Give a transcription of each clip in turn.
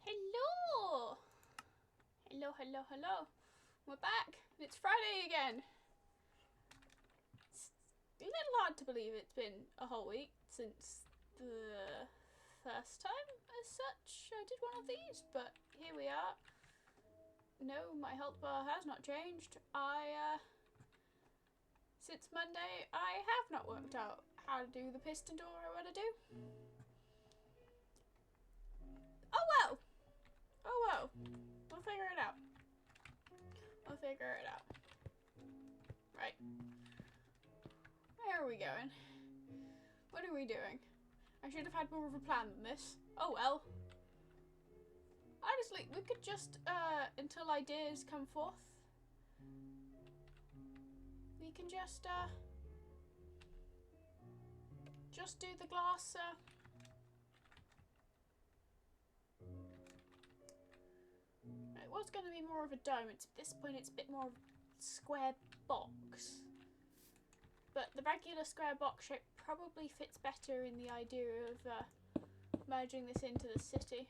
Hello! Hello, hello, hello. We're back. It's Friday again. It's a little hard to believe it's been a whole week since the first time as such I did one of these, but here we are. No, my health bar has not changed. Since Monday, I have not worked out how to do the piston door I want to do. Oh well! Oh well. We'll figure it out. We'll figure it out. Right. Where are we going? What are we doing? I should have had more of a plan than this. Oh well. Honestly, we could just, until ideas come forth, we can just do the glass, it was going to be more of a dome. At this point it's a bit more of a square box. But the regular square box shape probably fits better in the idea of merging this into the city.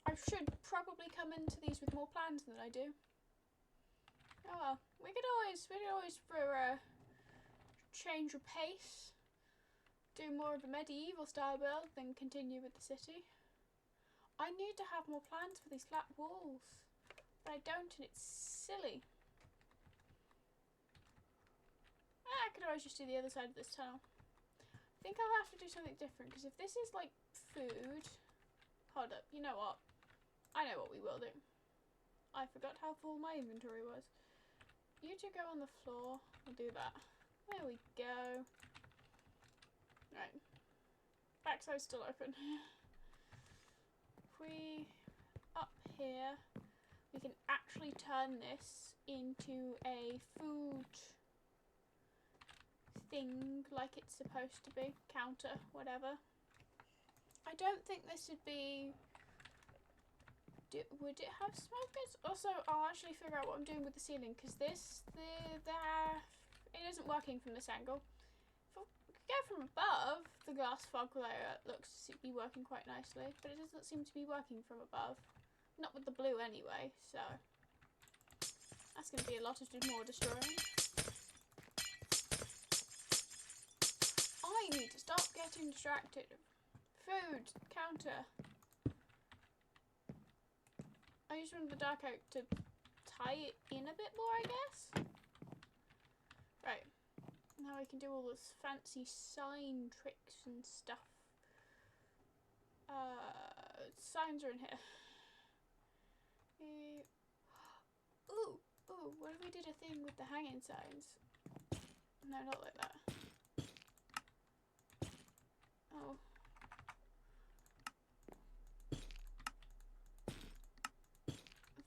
I should probably come into these with more plans than I do. Oh well, we could always for a change of pace, do more of a medieval style build, then continue with the city. I need to have more plans for these flat walls, but I don't, and it's silly. I could always just do the other side of this tunnel. I think I'll have to do something different, because if this is like food... Hold up, you know what? I know what we will do. I forgot how full my inventory was. You two go on the floor. We'll do that. There we go. Right. Backside's still open. If we... up here, we can actually turn this into a food thing like it's supposed to be. Counter, whatever. I don't think this would be... would it have smokers? Also, I'll actually figure out what I'm doing with the ceiling, because it isn't working from this angle. If I could go from above, the glass fog layer looks to be working quite nicely, but it doesn't seem to be working from above. Not with the blue anyway, so that's going to be a lot of more destroying. I need to stop getting distracted. Food, counter. I just wanted the dark oak to tie it in a bit more, I guess. Right. Now I can do all this fancy sign tricks and stuff. Signs are in here. Ooh, what if we did a thing with the hanging signs? No, not like that. Oh.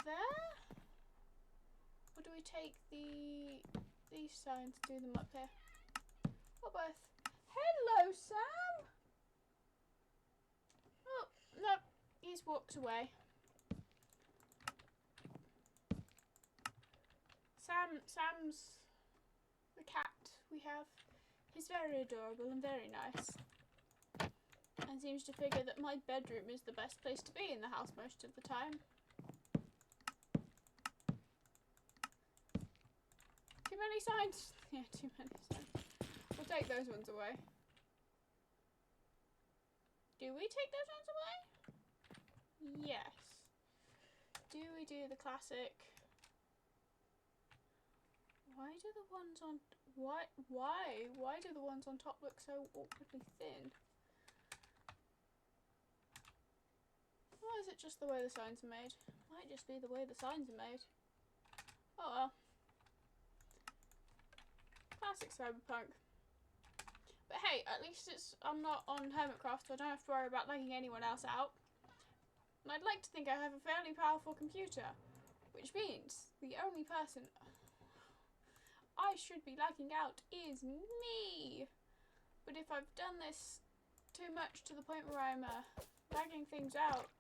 There? Or do we take these signs, do them up here? Or both? Hello, Sam! Oh, no, he's walked away. Sam's the cat we have. He's very adorable and very nice. And seems to figure that my bedroom is the best place to be in the house most of the time. Too many signs? Yeah, too many signs. We'll take those ones away. Do we take those ones away? Yes. Do we do the classic? Why do the ones on... Why do the ones on top look so awkwardly thin? Or is it just the way the signs are made? Might just be the way the signs are made. Oh well. Classic Cyberpunk. But hey, at least I'm not on Hermitcraft, so I don't have to worry about lagging anyone else out. And I'd like to think I have a fairly powerful computer, which means the only person I should be lagging out is me. But if I've done this too much to the point where I'm lagging things out,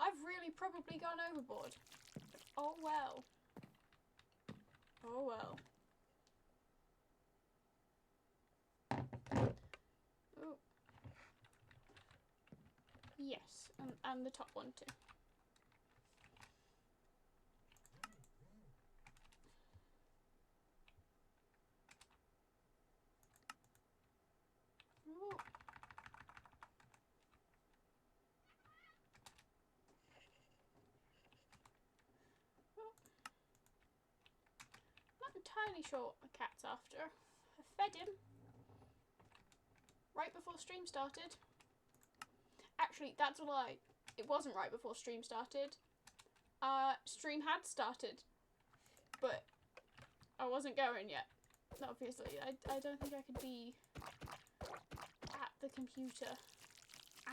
I've really probably gone overboard. Oh well. Oh well. And the top one too. Ooh. Not entirely sure what the cat's after. I fed him right before stream started. Actually, that's a lie. It wasn't right before stream started. Stream had started, but I wasn't going yet. Obviously, I don't think I could be at the computer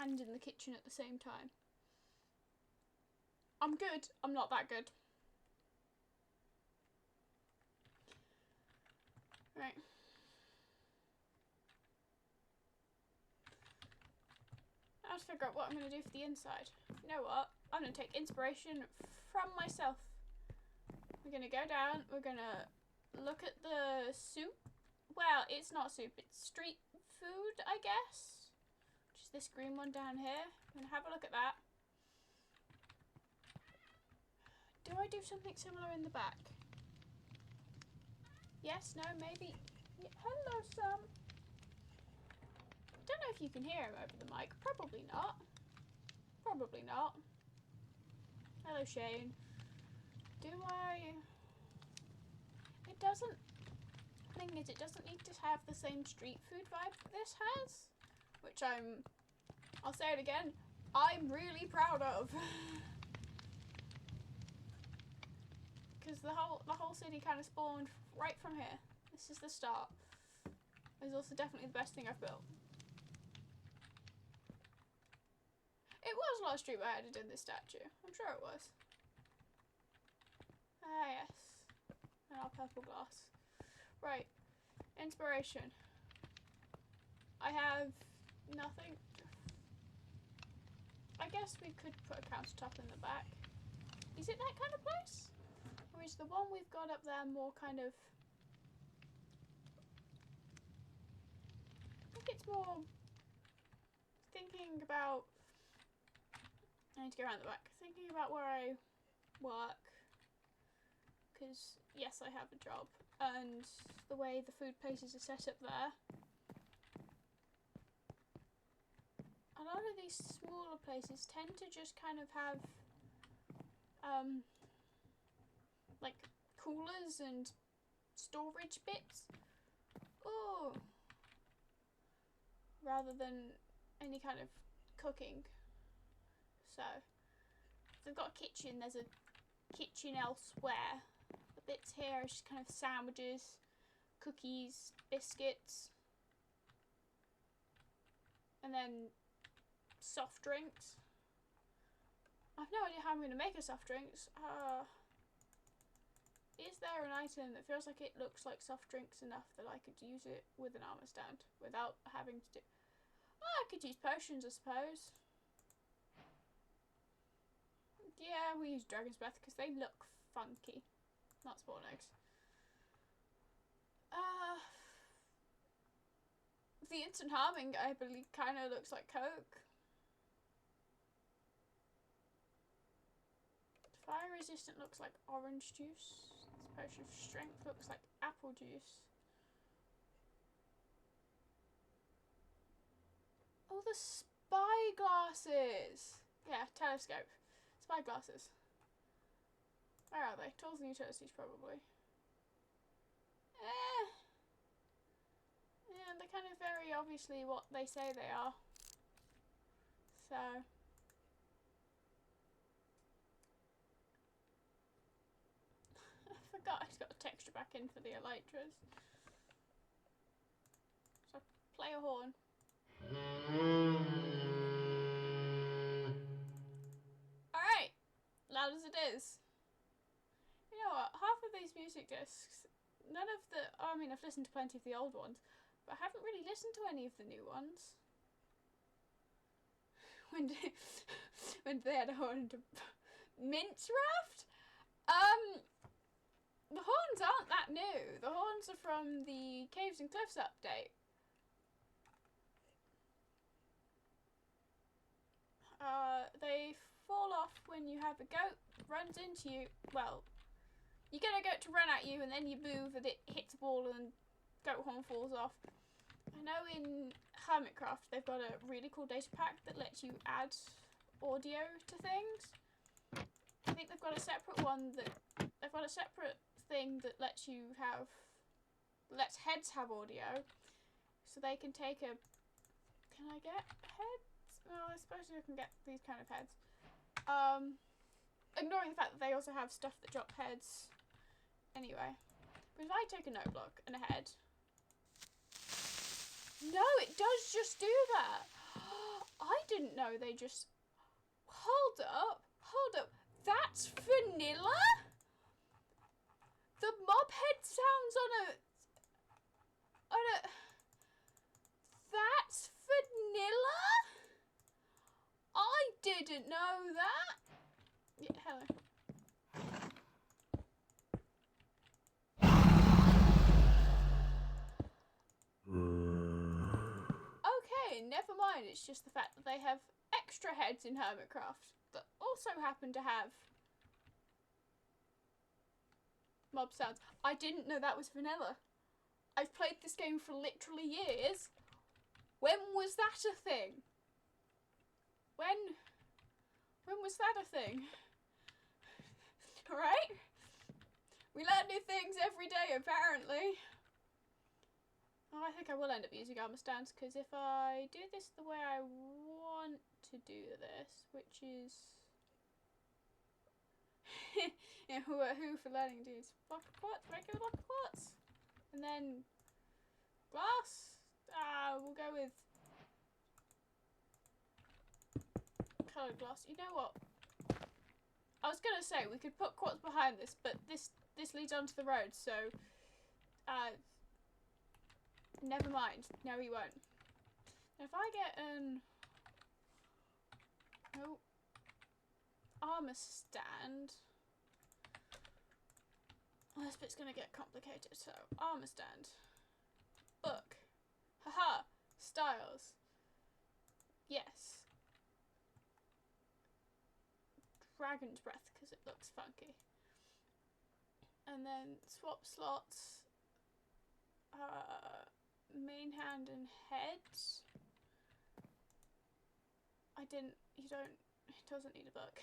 and in the kitchen at the same time. I'm good. I'm not that good. Right. I have to figure out what I'm going to do for the inside. You know what? I'm going to take inspiration from myself. We're going to go down. We're going to look at the soup. Well, it's not soup. It's street food, I guess. Which is this green one down here. I'm going to have a look at that. Do I do something similar in the back? Yes, no, maybe. Yeah, hello, Sam. Don't know if you can hear him over the mic. Probably not. Probably not. Hello, Shane. Do I... It doesn't... The thing is, it doesn't need to have the same street food vibe that this has. Which I'll say it again, I'm really proud of. Because the whole city kind of spawned right from here. This is the start. It's also definitely the best thing I've built. It was last stream I added in this statue. I'm sure it was. Ah, yes. And our purple glass. Right. Inspiration. I have nothing. I guess we could put a countertop in the back. Is it that kind of place? Or is the one we've got up there more kind of... I think it's more thinking about... I need to go around the back. Thinking about where I work. Because, yes, I have a job. And the way the food places are set up there. A lot of these smaller places tend to just kind of have, like, coolers and storage bits. Oh! Rather than any kind of cooking. So, if they've got a kitchen, there's a kitchen elsewhere. The bits here are just kind of sandwiches, cookies, biscuits, and then soft drinks. I've no idea how I'm going to make a soft drinks. Is there an item that feels like it looks like soft drinks enough that I could use it with an armor stand without having to do... Oh, I could use potions, I suppose. Yeah, we use Dragon's Breath because they look funky. Not spawn eggs. The instant harming, I believe, kind of looks like Coke. Fire resistant looks like orange juice. This potion of strength looks like apple juice. Oh, the spy glasses! Yeah, telescope. Spy glasses. Where are they? Tools and utilities, probably. Yeah, they're kind of very obviously what they say they are. So... I forgot I've got a texture back in for the elytras. So play a horn. Alright! Loud as it is. You know what? Half of these music discs, none of the... Oh, I mean, I've listened to plenty of the old ones, but I haven't really listened to any of the new ones. When they had a horn to... Mince Raft? The horns aren't that new. The horns are from the Caves and Cliffs update. They fall off when you have a goat runs into you. Well, you get a goat to run at you and then you move and it hits a ball and goat horn falls off. I know in Hermitcraft they've got a really cool data pack that lets you add audio to things. I think they've got a separate one that they've got a separate thing that lets heads have audio, so they can take a. Can I get heads? Well, I suppose I can get these kind of heads. Ignoring the fact that they also have stuff that drop heads. Anyway, but if I take a note block and a head. No, it does just do that. I didn't know they just... Hold up. That's vanilla? The mob head sounds on a... That's vanilla? I didn't know that. Yeah, hello. Okay, never mind. It's just the fact that they have extra heads in Hermitcraft that also happen to have mob sounds. I didn't know that was vanilla. I've played this game for literally years. When was that a thing? When was that a thing? Alright? We learn new things every day, apparently. Oh, I think I will end up using armor stands, because if I do this the way I want to do this, which is... yeah, who for learning to use block of quartz, regular block of quartz, and then glass. We'll go with coloured glass. You know what? I was gonna say we could put quartz behind this, but this leads onto the road, so never mind. No, we won't. Now, if I get an armor stand. Well, this bit's gonna get complicated. So, armor stand. Book. Haha. Styles. Yes. Dragon's breath, because it looks funky. And then swap slots. Main hand and head. It doesn't need a book.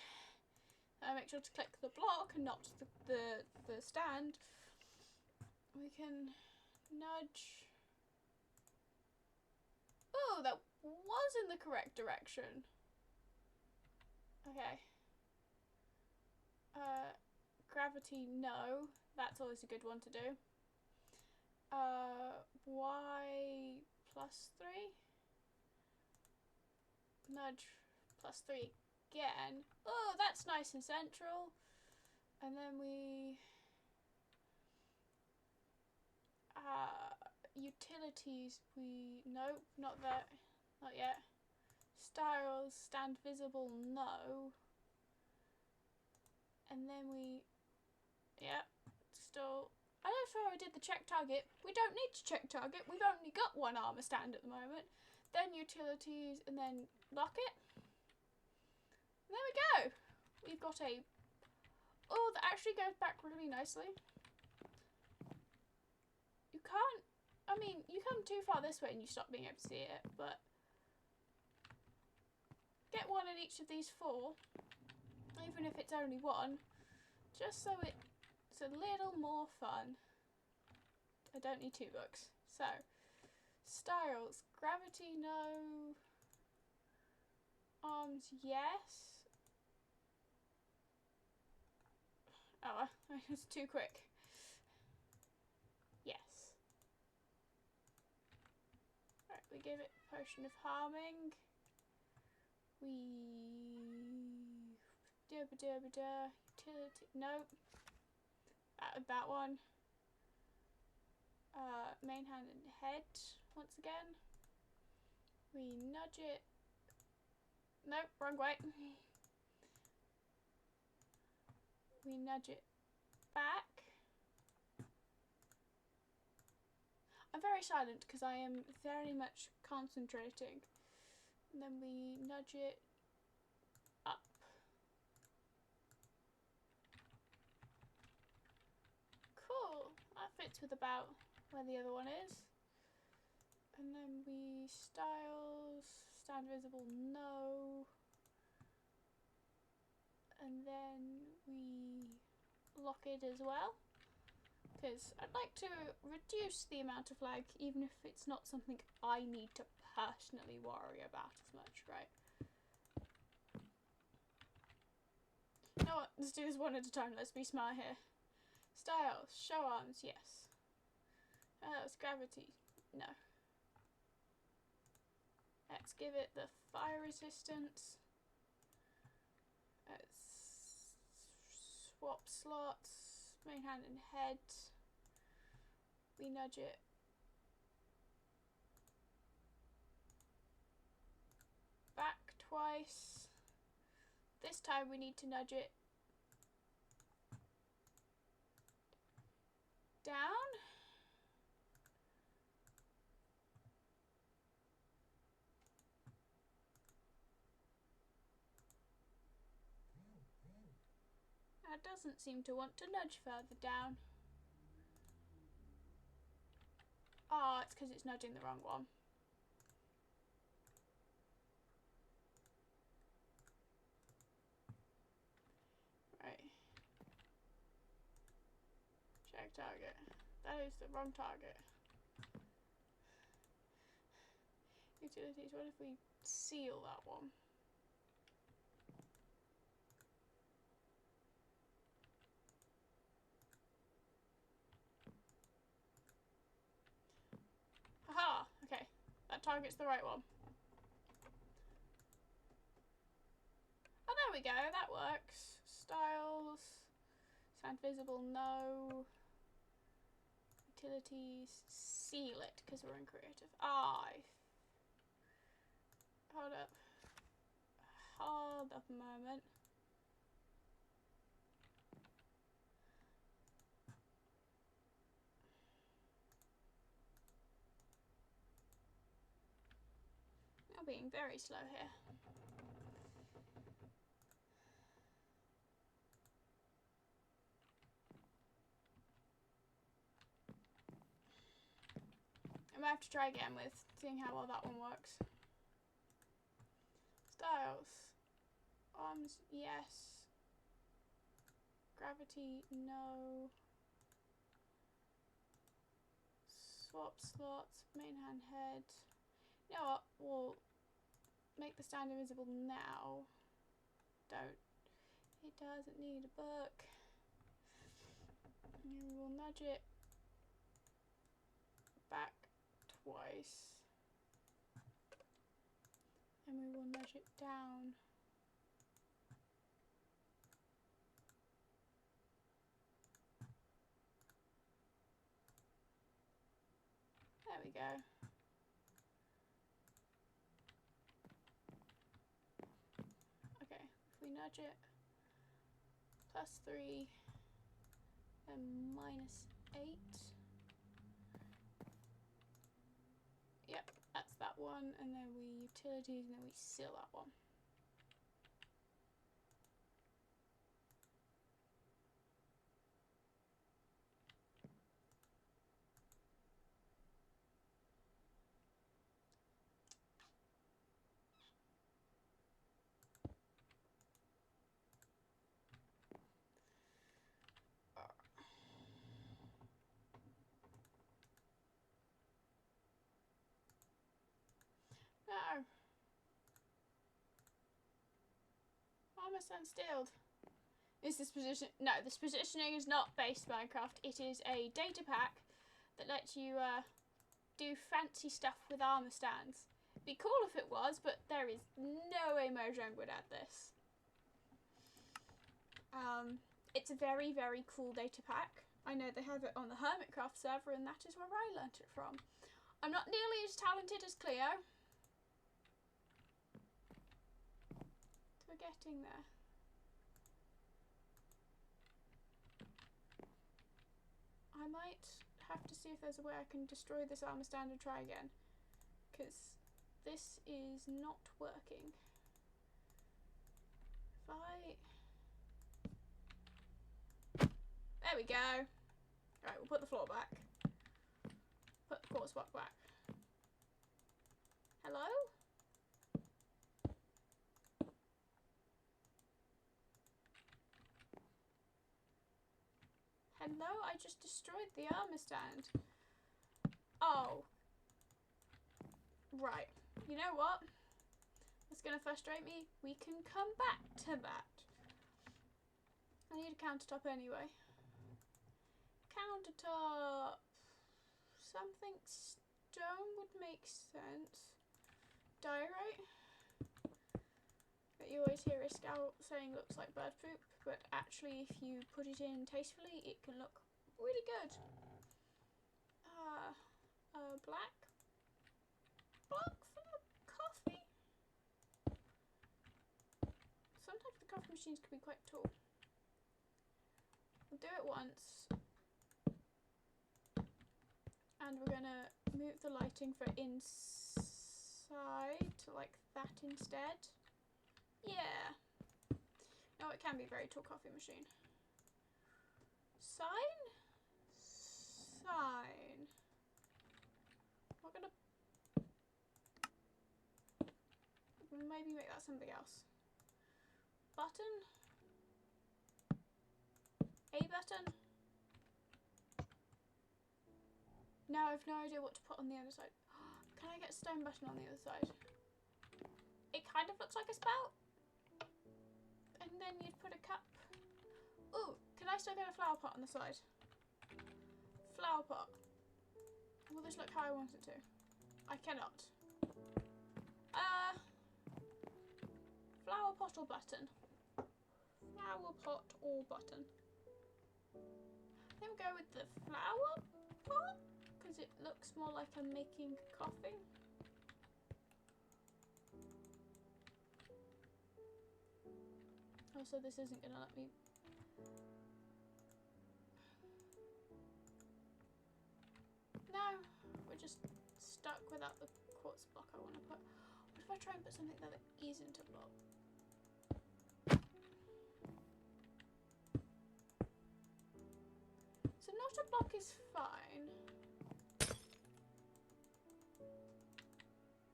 Make sure to click the block and not the stand. We can nudge. Oh, that was in the correct direction. Okay. Gravity, no. That's always a good one to do. Y +3. Nudge +3 again. Oh, that's nice and central. And then we... utilities, nope, not that. Not yet. Styles, stand visible, no. And then yeah, still... I don't know if I did the check target. We don't need to check target. We've only got one armor stand at the moment. Then utilities, and then lock it. And there we go. We've got a... Oh, that actually goes back really nicely. You can't... I mean, you come too far this way and you stop being able to see it, but... Get one in each of these four. Even if it's only one. Just so it's a little more fun. I don't need 2 books. So, styles. Gravity, no. Arms, yes. Oh, I was too quick. Yes. Right, we give it potion of harming. Utility, nope. That one. Main hand and head once again. We nudge it. Nope, wrong way. We nudge it back. I'm very silent because I am very much concentrating. And then we nudge it fits with about where the other one is. And then we styles, stand visible, no. And then we lock it as well. Because I'd like to reduce the amount of lag, even if it's not something I need to personally worry about as much, right? You know what? Let's do this one at a time. Let's be smart here. Styles, show arms, yes. It's gravity, no. Let's give it the fire resistance. Let's swap slots, main hand and head. We nudge it back twice. This time we need to nudge it down. It doesn't seem to want to nudge further down. Oh, it's because it's nudging the wrong one. Right. Check target. That is the wrong target. Utilities, what if we seal that one? Aha! Okay, that target's the right one. Oh, there we go, that works. Styles, sound visible, no. Utilities, seal it, because we're in creative. Hold up. Hold up a moment. I'm being very slow here. I might have to try again with seeing how well that one works. Styles. Arms, yes. Gravity, no. Swap slots, main hand head. You know what? We'll make the stand invisible now. Don't. It doesn't need a book. And we'll nudge it back twice. And we will nudge it down. There we go. Okay, if we nudge it, +3 and -8. Yep, that's that one. And then we utilities and then we seal that one. No. Armor stand stilled. Is this position? No, this positioning is not based Minecraft. It is a data pack that lets you do fancy stuff with armor stands. It'd be cool if it was, but there is no way Mojang would add this. It's a very, very cool data pack. I know they have it on the Hermitcraft server, and that is where I learnt it from. I'm not nearly as talented as Cleo. We're getting there. I might have to see if there's a way I can destroy this armor stand and try again, because this is not working. If I... There we go. Alright, we'll put the floor back. Put the quartz block back. Hello? Hello? I just destroyed the armor stand. Oh. Right. You know what? It's gonna frustrate me. We can come back to that. I need a countertop anyway. Countertop. Something stone would make sense. Diorite. That you always hear a scout saying looks like bird poop, but actually if you put it in tastefully it can look really good. Black block for coffee. Sometimes the coffee machines can be quite tall. We'll do it once. And we're gonna move the lighting for inside to like that instead. Yeah. No, it can be a very tall coffee machine. Sign? Sign. We're gonna maybe make that something else. Button? A button? Now I've no idea what to put on the other side. Can I get a stone button on the other side? It kind of looks like a spout. And then you'd put a cup. Ooh, can I still get a flower pot on the side? Flower pot. Will this look how I want it to? I cannot. Flower pot or button? Flower pot or button? I think we'll go with the flower pot because it looks more like I'm making coffee. Also, this isn't gonna let me. No, we're just stuck without the quartz block I want to put. What if I try and put something that isn't a block? So not a block is fine.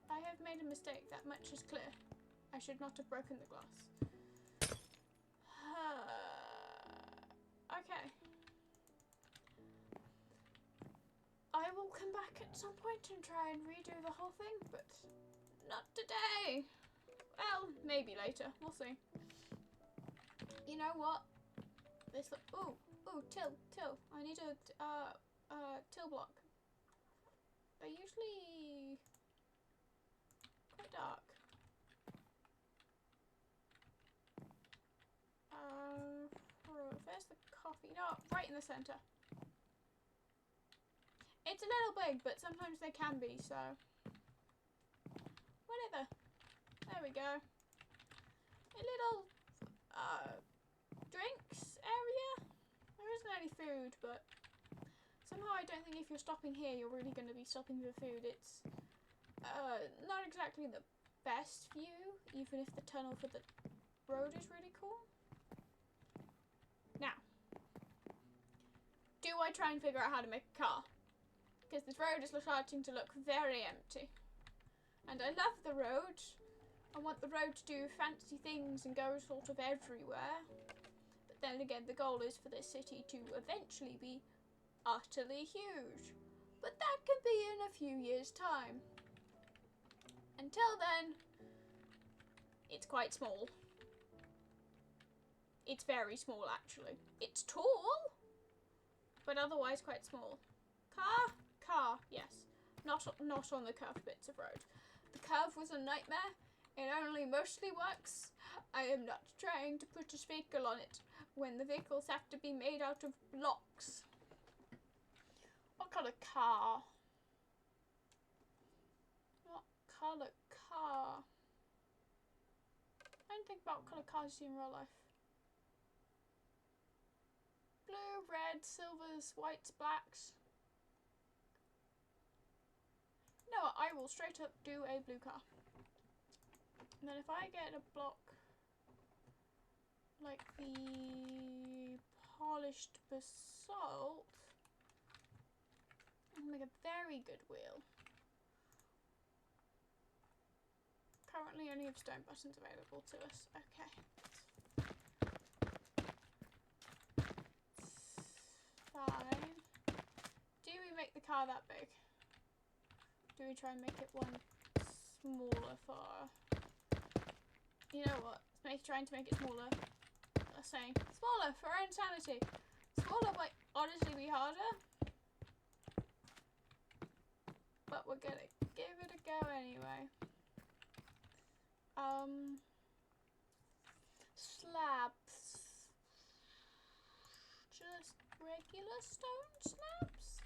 I have made a mistake, that much is clear. I should not have broken the glass. Okay. I will come back at some point and try and redo the whole thing, but not today. Well, maybe later. We'll see. You know what? This look. Ooh, till. I need a till block. They're usually quite dark. Where's the coffee? No, right in the center. It's a little big, but sometimes they can be, so whatever. There we go. A little drinks area. There isn't any food, but somehow I don't think if you're stopping here, you're really going to be stopping for food. It's not exactly the best view, even if the tunnel for the road is really cool. Now, do I try and figure out how to make a car? Because this road is starting to look very empty. And I love the road. I want the road to do fancy things and go sort of everywhere. But then again, the goal is for this city to eventually be utterly huge. But that can be in a few years' time. Until then, it's quite small. It's very small, actually. It's tall, but otherwise quite small. Car, yes. Not on the curved bits of road. The curve was a nightmare. It only mostly works. I am not trying to put a vehicle on it when the vehicles have to be made out of blocks. What colour car? What colour car? I don't think about what colour cars you see in real life. Blue, red, silvers, whites, blacks. No, I will straight up do a blue car. And then if I get a block like the polished basalt, make a very good wheel. Currently only have stone buttons available to us. Okay. Fine. Do we make the car that big? Do we try and make it one smaller for... You know what? Trying to make it smaller. Let's say smaller for our own sanity. Smaller might honestly be harder. But we're gonna give it a go anyway. Slabs. Just regular stone slabs?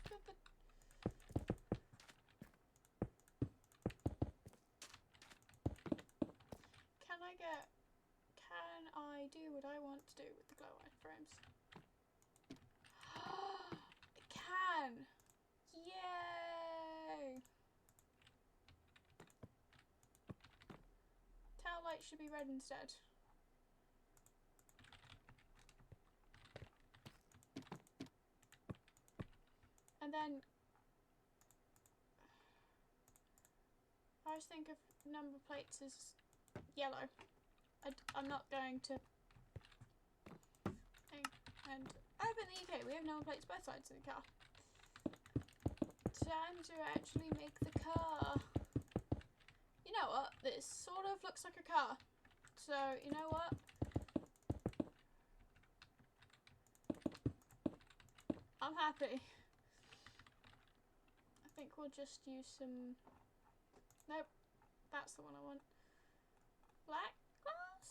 Can I do what I want to do with the glow iframes? I can! Yay! Tail light should be red instead. And then I just think of number plates as yellow. I'm not going to. And over in the UK, we have number plates both sides of the car. Time to actually make the car. You know what? This sort of looks like a car. So, you know what? I'm happy. I think we'll just use some... Nope. That's the one I want. Black glass?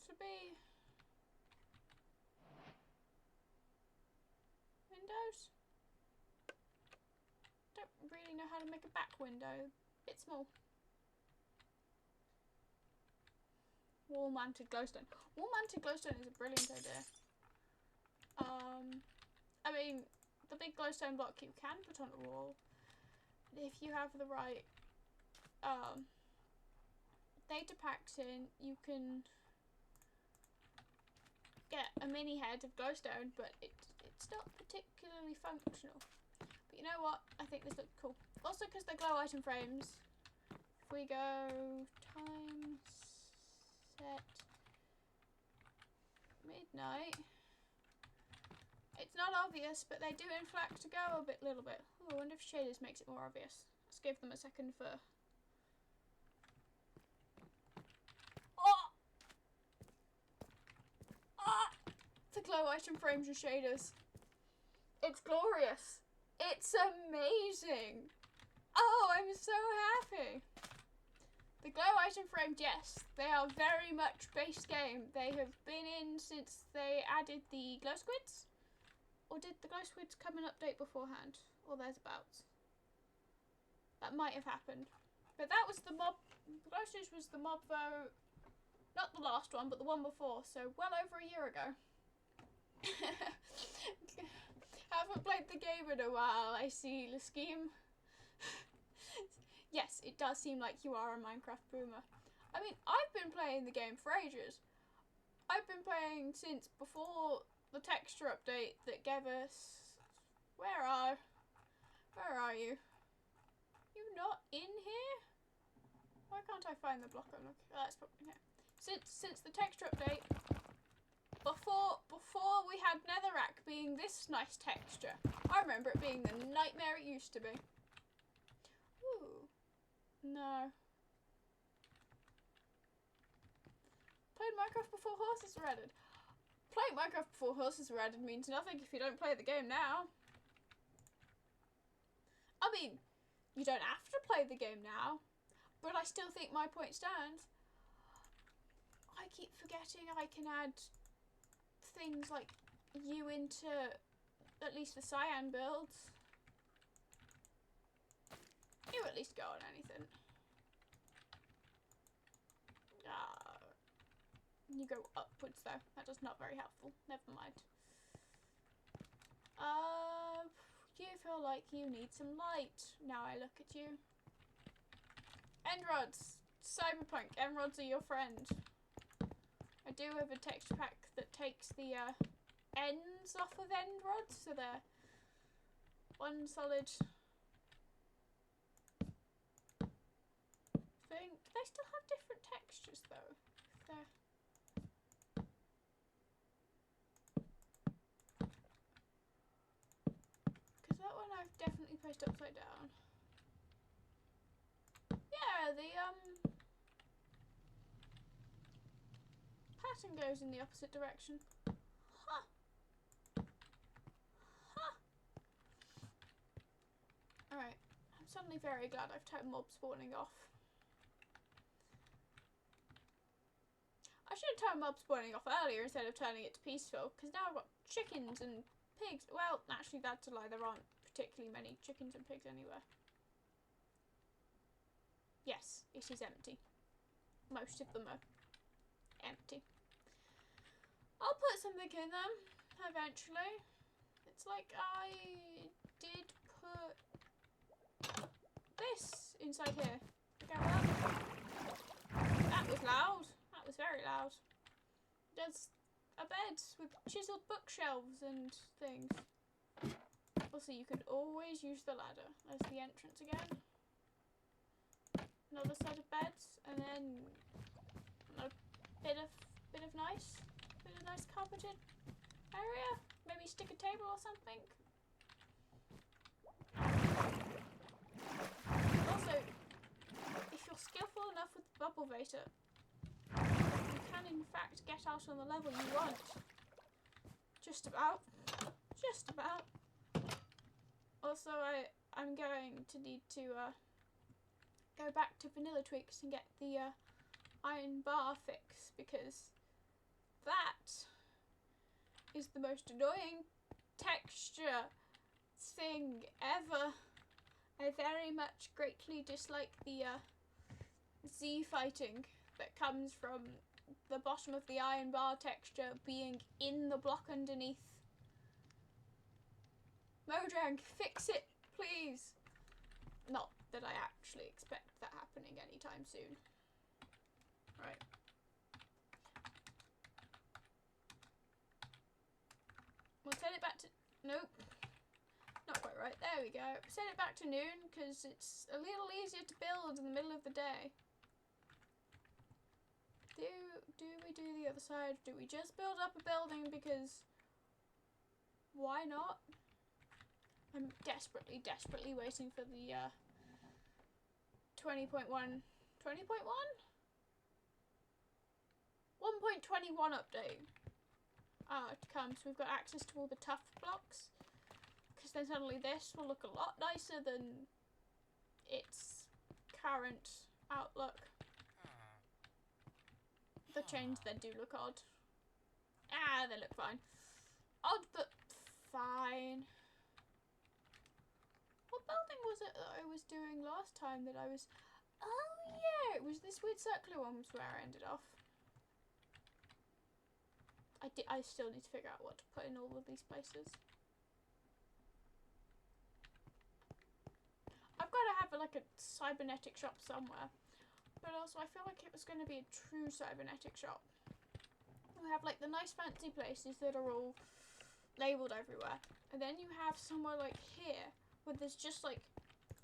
To be... Windows? Don't really know how to make a back window. Bit small. Wall-mounted glowstone. Wall-mounted glowstone is a brilliant idea. I mean, the big glowstone block you can put on a wall if you have the right data packs in. You can get a mini head of glowstone, but it's not particularly functional. But you know what? I think this looks cool. Also, because they're glow item frames. If we go time set midnight. It's not obvious, but they do inflect to go a little bit. Ooh, I wonder if shaders makes it more obvious. Let's give them a second for... Oh! Ah! The glow item frames and shaders. It's glorious. It's amazing. Oh, I'm so happy. The glow item frames, yes, they are very much base game. They have been in since they added the glow squids. Or did the glow squids come and update beforehand? Or thereabouts. That might have happened. But that was the mob. The glow squids was the mob vote. Not the last one, but the one before. So well over a year ago. Haven't played the game in a while, I see, Laskeem. Yes, it does seem like you are a Minecraft boomer. I mean, I've been playing the game for ages. I've been playing since before the texture update that gave us... Where are you? You not in here? Why can't I find the block I'm looking? Oh, that's probably here. Since the texture update, before we had netherrack being this nice texture, I remember it being the nightmare it used to be. Ooh, no. Played Minecraft before horses were added. Playing Minecraft before horses were added means nothing if you don't play the game now. I mean, you don't have to play the game now, but I still think my point stands. I keep forgetting I can add things like you into at least the cyan builds. You at least go on anything. You go upwards though. That is not very helpful. Never mind. You feel like you need some light. Now I look at you. End rods. Cyberpunk. End rods are your friend. I do have a texture pack that takes the ends off of end rods, so they're one solid thing. They still have different textures though. Because that one I've definitely placed upside down. Yeah, the pattern goes in the opposite direction. Huh. Huh. Alright, I'm suddenly very glad I've turned mob spawning off. I should have turned mob spawning off earlier instead of turning it to peaceful, because now I've got chickens and pigs. Well, actually that's a lie, there aren't particularly many chickens and pigs anywhere. Yes, it is empty. Most of them are empty. I'll put something in them eventually. It's like I did put this inside here. Okay, well, that was loud. That was very loud. There's a bed with chiseled bookshelves and things. Also, you could always use the ladder. There's the entrance again. Another set of beds, and then a bit of nice carpeted area. Maybe stick a table or something. Also, if you're skillful enough with the bubble vator, you can in fact get out on the level you want. Just about. Just about. Also, I'm going to need to go back to Vanilla Tweaks and get the iron bar fix, because that is the most annoying texture thing ever. I very much greatly dislike the Z fighting that comes from the bottom of the iron bar texture being in the block underneath. Mojang, fix it, please. Not that I actually expect that happening anytime soon. Right. We'll set it back to... Nope. Not quite right. There we go. Set it back to noon because it's a little easier to build in the middle of the day. Do we do the other side? Do we just build up a building because... Why not? I'm desperately waiting for the 20.1 1.21 update to come, so we've got access to all the tough blocks, because then suddenly this will look a lot nicer than its current outlook. The chains then do look odd. Ah, they look fine. Odd but fine. What building was it that I was doing last time that I was... Oh yeah, it was this weird circular one was where I ended off. I still need to figure out what to put in all of these places. I've got to have like a cybernetic shop somewhere. But also I feel like it was going to be a true cybernetic shop. We have like the nice fancy places that are all labelled everywhere. And then you have somewhere like here, where there's just like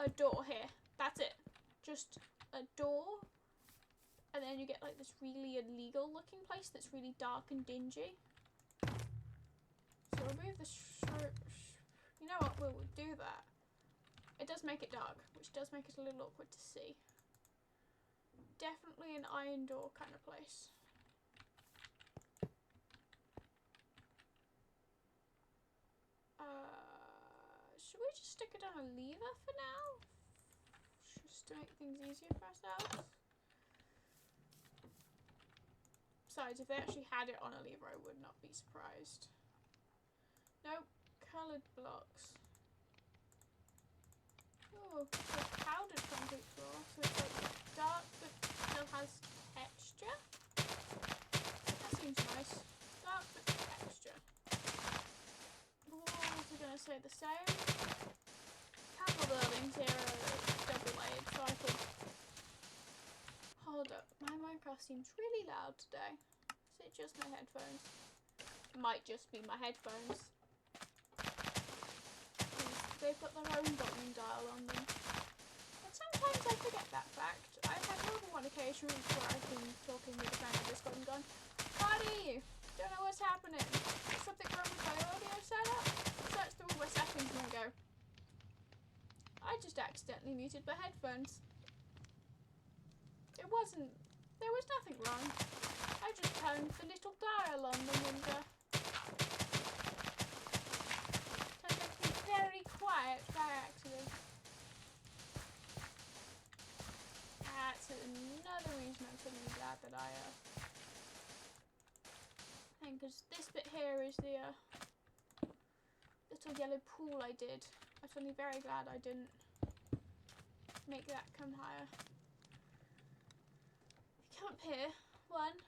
a door here. That's it. Just a door. And then you get like this really illegal looking place that's really dark and dingy. So remove the you know what, we'll do that. It does make it dark, which does make it a little awkward to see. Definitely an iron door kind of place. Should we just stick it on a lever for now? Just to make things easier for ourselves. Besides, if they actually had it on a lever, I would not be surprised. Nope, coloured blocks. Oh, it's powdered concrete floor, so it's like dark but still has texture. That seems nice. Dark but texture. The walls are gonna stay the same. Couple buildings here are double laid, so I could... Hold up, my Minecraft seems really loud today. Is it just my headphones? might just be my headphones. They've got their own volume dial on them. And sometimes I forget that fact. I've had more than one occasion where I've been talking with a friend of Discord and gone, "Buddy, don't know what's happening. Is something wrong with my audio setup?" Search through all my settings and I go, I just accidentally muted my headphones. There was nothing wrong. I just turned the little dial on them and turned everything very quiet by accident. That's another reason I'm feeling glad that I because this bit here is the little yellow pool I did. I'm suddenly very glad I didn't make that come higher. If you come up here, 1,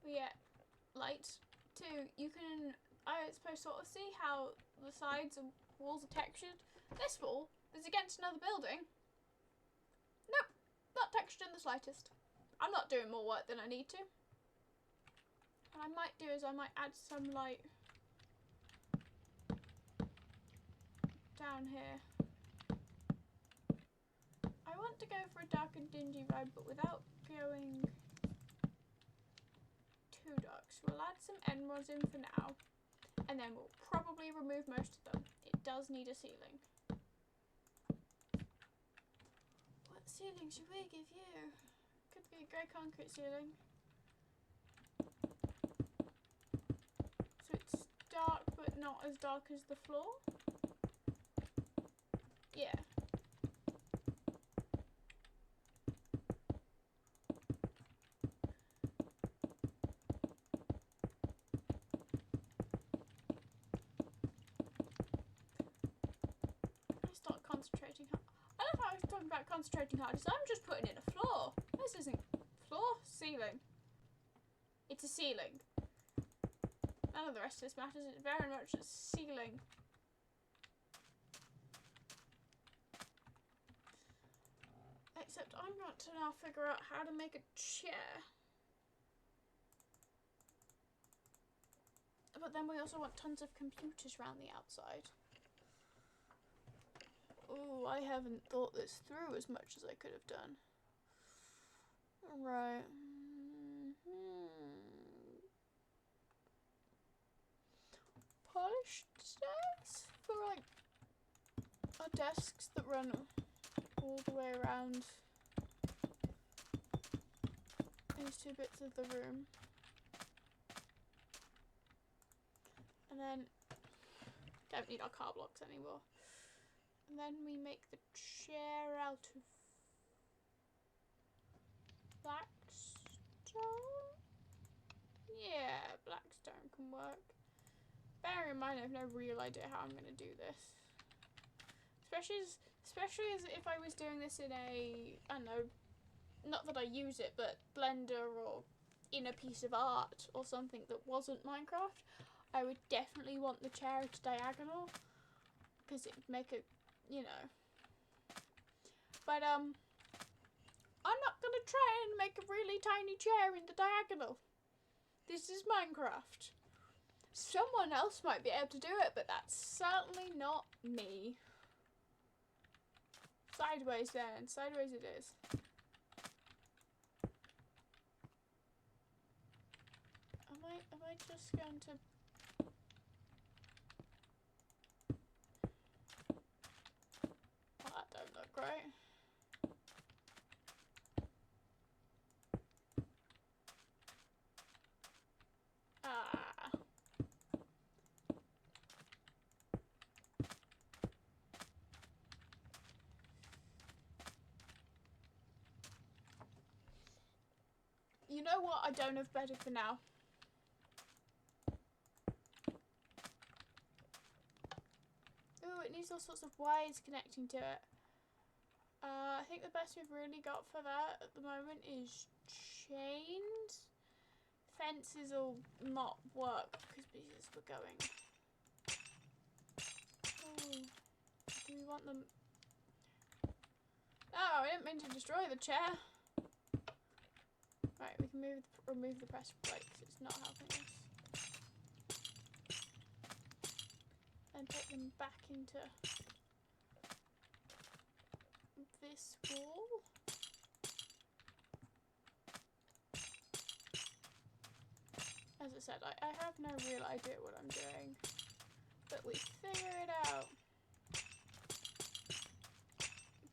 we get light. 2, you can, I suppose, sort of see how the sides and walls are textured. This wall is against another building. Nope, not textured in the slightest. I'm not doing more work than I need to. What I might do is I might add some light down here. I want to go for a dark and dingy vibe, but without going too dark. So we'll add some emeralds in for now, and then we'll probably remove most of them. It does need a ceiling. What ceiling should we give you? Could be a grey concrete ceiling. So it's dark, but not as dark as the floor. Yeah. I start concentrating hard. I don't know if I was talking about concentrating hard, so I'm just putting in a floor. This isn't floor, ceiling. It's a ceiling. None of the rest of this matters, it's very much a ceiling. Except I'm going to now figure out how to make a chair. But then we also want tons of computers around the outside. Oh, I haven't thought this through as much as I could have done. Right. Polished stairs for like our desks that run all the way around these 2 bits of the room. And then don't need our car blocks anymore. And then we make the chair out of black stone. Yeah, black stone can work. Bear in mind, I have no real idea how I'm going to do this. Especially as if I was doing this in a, I don't know, not that I use it, but Blender or in a piece of art or something that wasn't Minecraft, I would definitely want the chair to diagonal, because it would make a, you know. But I'm not going to try and make a really tiny chair in the diagonal. This is Minecraft. Someone else might be able to do it, but that's certainly not me. Sideways then, sideways it is. Am I just going to... Oh, that don't look great. You know what? I don't have better for now. Ooh, it needs all sorts of wires connecting to it. I think the best we've really got for that at the moment is chains. Fences will not work because we're going. Ooh. Do we want them? Oh, I didn't mean to destroy the chair. Right, we can remove the press plate because it's not helping us. them back into this wall. As I said, I have no real idea what I'm doing, but we figure it out.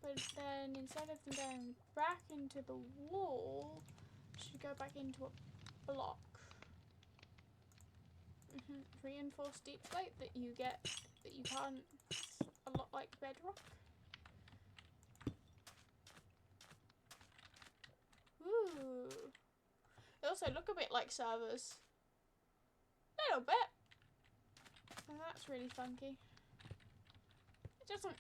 But then instead of them going back into the wall, it should go back into a block. Reinforced deep slate that you get, that you can't, a lot like bedrock. Ooh. They also look a bit like servers. A little bit. And that's really funky. It doesn't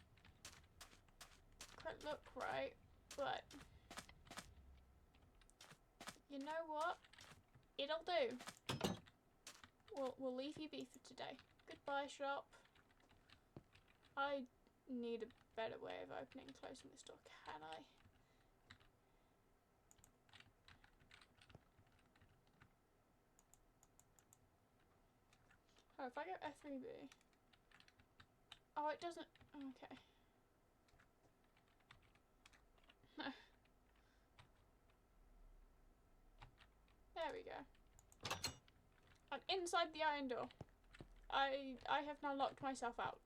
quite look right, but you know what? It'll do. We'll leave you be for today. Goodbye, shop. I need a better way of opening and closing this door, can I? Oh, if I go F3B. Oh, it doesn't. Okay. There we go. I'm inside the iron door. I have now locked myself out.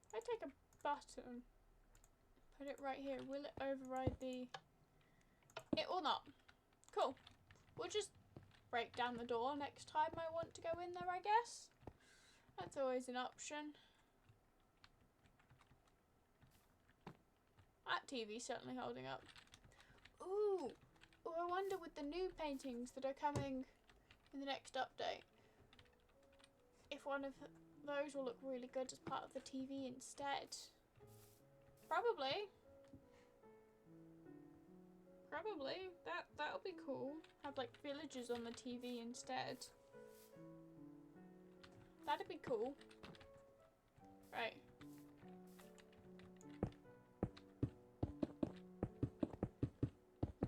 If I take a button, put it right here, will it override the... It will not. Cool. We'll just break down the door next time I want to go in there, I guess. That's always an option. That TV's certainly holding up. Ooh. Oh, I wonder with the new paintings that are coming in the next update, if one of those will look really good as part of the TV instead. Probably. Probably. That'll be cool. Have like villages on the TV instead. That'd be cool. Right.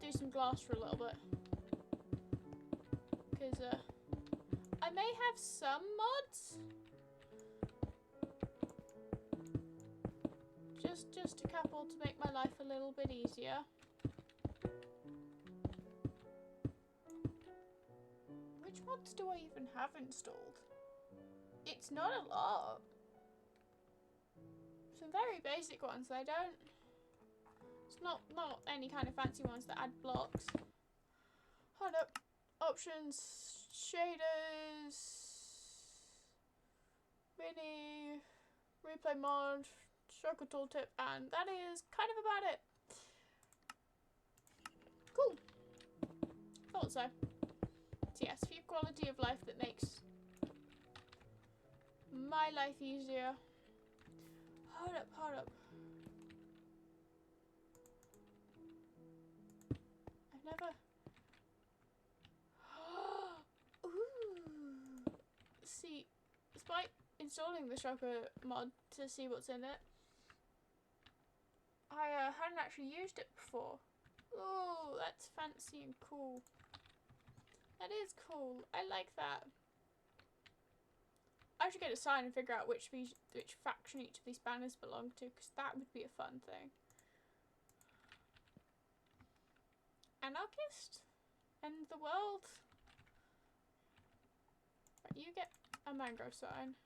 Do some glass for a little bit. Because I may have some mods. Just a couple to make my life a little bit easier. Which mods do I even have installed? It's not a lot. Some very basic ones. I don't. It's not any kind of fancy ones that add blocks. Hold up. Options, shaders, mini, replay mod, circle tooltip, and that is kind of about it. Cool. Thought so. So yes, a few quality of life that makes my life easier. Hold up, hold up. I've never... Ooh. See, despite installing the Shocker mod to see what's in it, I hadn't actually used it before. Oh, that's fancy and cool. That is cool. I like that. I should get a sign and figure out which faction each of these banners belong to, because that would be a fun thing. Anarchist? End the world? Right, you get a mangrove sign.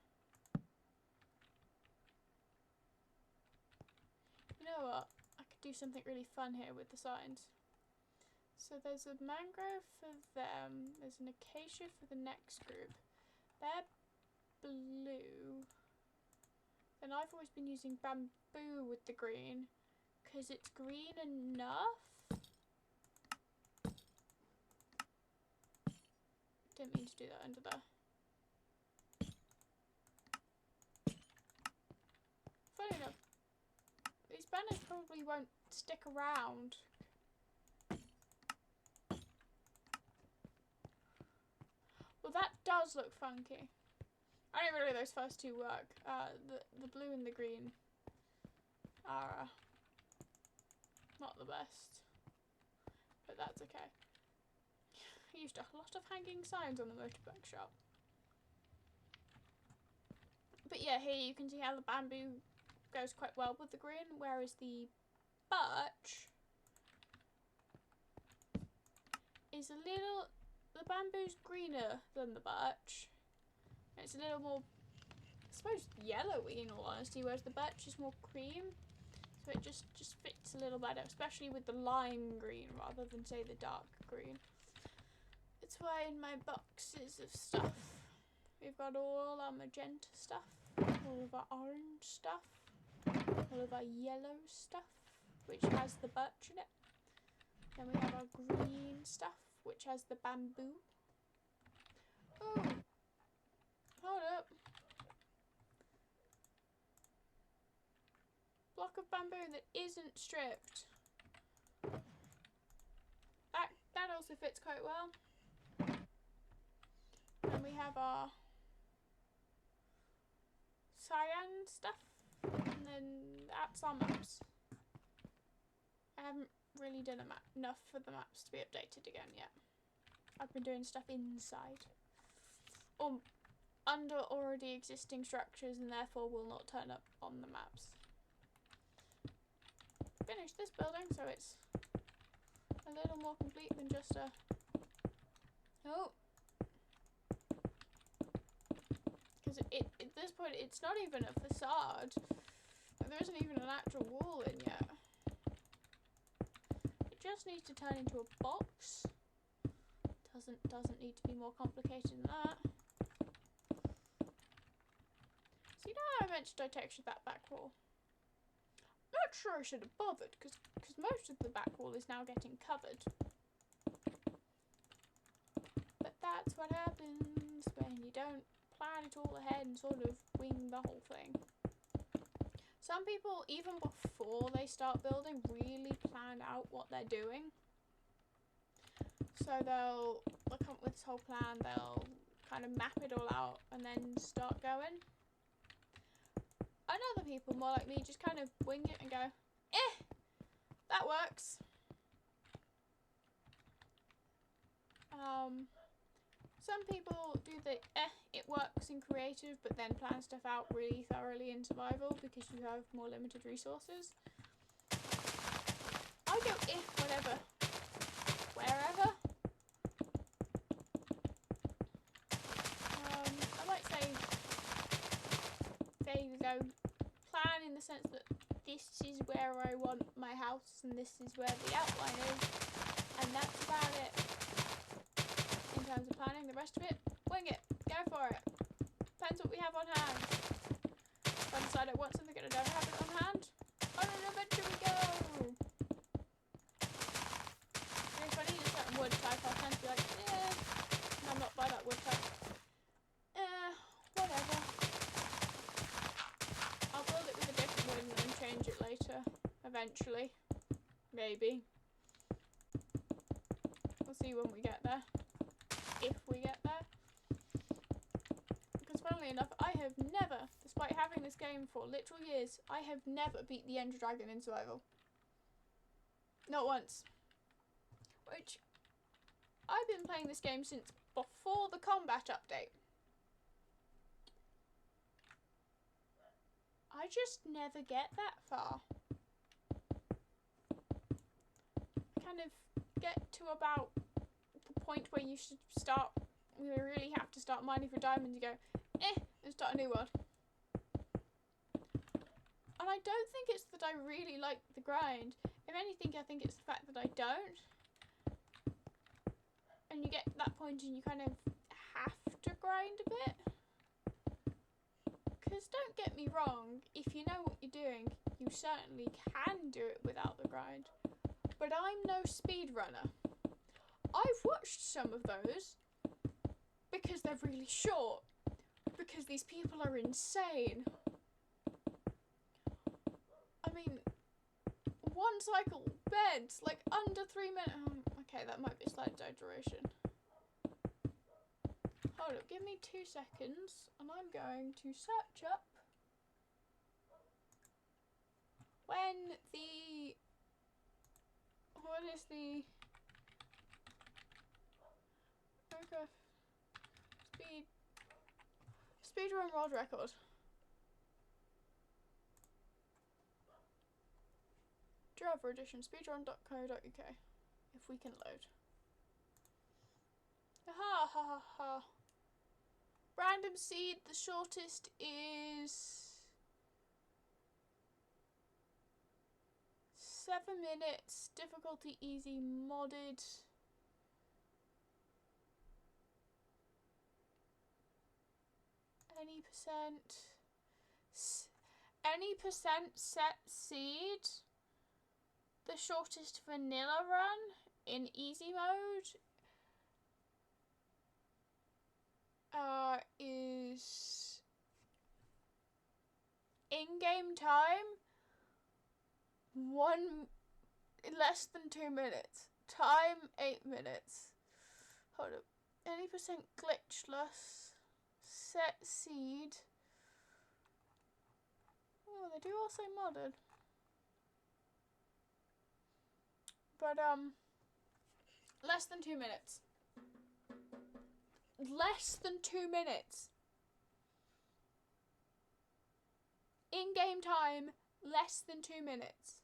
You know what? I could do something really fun here with the signs. So there's a mangrove for them. There's an acacia for the next group. They're blue. And I've always been using bamboo with the green because it's green enough. Didn't mean to do that under there. Funny enough, these banners probably won't stick around. Well, that does look funky. I don't really those first two work. The blue and the green are not the best, but that's okay. I used a lot of hanging signs on the motorbike shop. But yeah, here you can see how the bamboo goes quite well with the green, whereas the birch is a little... The bamboo's greener than the birch. It's a little more, I suppose, yellowy in all honesty, whereas the birch is more cream. So it just fits a little better, especially with the lime green rather than, say, the dark green. It's why in my boxes of stuff, we've got all our magenta stuff, all of our orange stuff, all of our yellow stuff, which has the birch in it. Then we have our green stuff, which has the bamboo. Oh, hold up. Block of bamboo that isn't stripped. That also fits quite well. And we have our cyan stuff, and then that's our maps. I haven't really done enough for the maps to be updated again yet. I've been doing stuff inside or under already existing structures, and therefore will not turn up on the maps. Finish this building so it's a little more complete than just a... Oh! Because at this point it's not even a facade. There isn't even an actual wall in yet. It just needs to turn into a box. Doesn't need to be more complicated than that. So you know how I mentioned I textured that back wall? Not sure I should have bothered, because most of the back wall is now getting covered. But that's what happens when you don't plan it all ahead and sort of wing the whole thing. Some people, even before they start building, really plan out what they're doing. So they'll come up with this whole plan, they'll kind of map it all out and then start going. And other people, more like me, just kind of wing it and go, that works. Some people do the it works in creative, but then plan stuff out really thoroughly in survival because you have more limited resources. I go whatever, wherever. I might say there you go. Plan in the sense that this is where I want my house and this is where the outline is, and that's about it. In terms of planning, the rest of it, wing it, go for it. Depends what we have on hand. If I decide I want something and I don't have it on hand, on an adventure we go. And if I need a certain wood type, I'll tend to be like, I'm not by that wood type. Whatever. I'll build it with a different wood and then change it later. Eventually. Maybe. We'll see when we get there. If we get there. Because funnily enough, I have never, despite having this game for literal years, I have never beat the Ender Dragon in survival. Not once. Which, I've been playing this game since before the combat update. I just never get that far. I kind of get to about the point where you should start, you really have to start mining for diamonds and go, and start a new world. And I don't think it's that I really like the grind. If anything, I think it's the fact that I don't. And you get to that point and you kind of have to grind a bit. Because don't get me wrong, if you know what you're doing, you certainly can do it without the grind. But I'm no speedrunner. I've watched some of those because they're really short. Because these people are insane. I mean, one cycle beds, like under 3 minutes. Okay, that might be a slight exaggeration. Hold up, give me 2 seconds and I'm going to search up when the... What is the... Minecraft speedrun world record. Java edition, speedrun.co.uk. If we can load. Ha ha ha ha. Random seed, the shortest is 7 minutes. Difficulty easy, modded. Any percent set seed. The shortest vanilla run in easy mode is in-game time less than 2 minutes. Time 8 minutes. Hold up. Any percent glitchless. Set seed. Oh, they do also modded. But less than 2 minutes. Less than 2 minutes. In-game time, less than 2 minutes.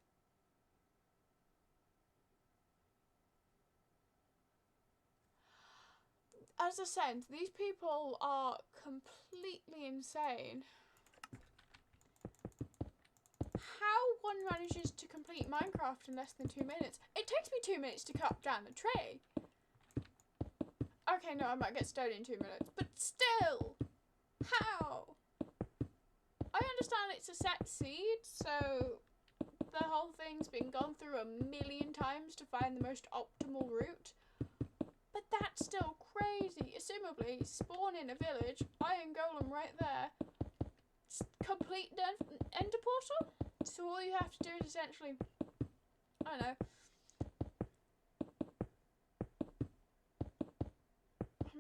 As I said, these people are completely insane. How one manages to complete Minecraft in less than 2 minutes? It takes me 2 minutes to cut down the tree. Okay, no, I might get stoned in 2 minutes, but still, how? I understand it's a set seed, so the whole thing's been gone through 1,000,000 times to find the most optimal route. But that's still crazy. Assumably, spawn in a village, iron golem right there, complete ender portal. So all you have to do is essentially, I don't know,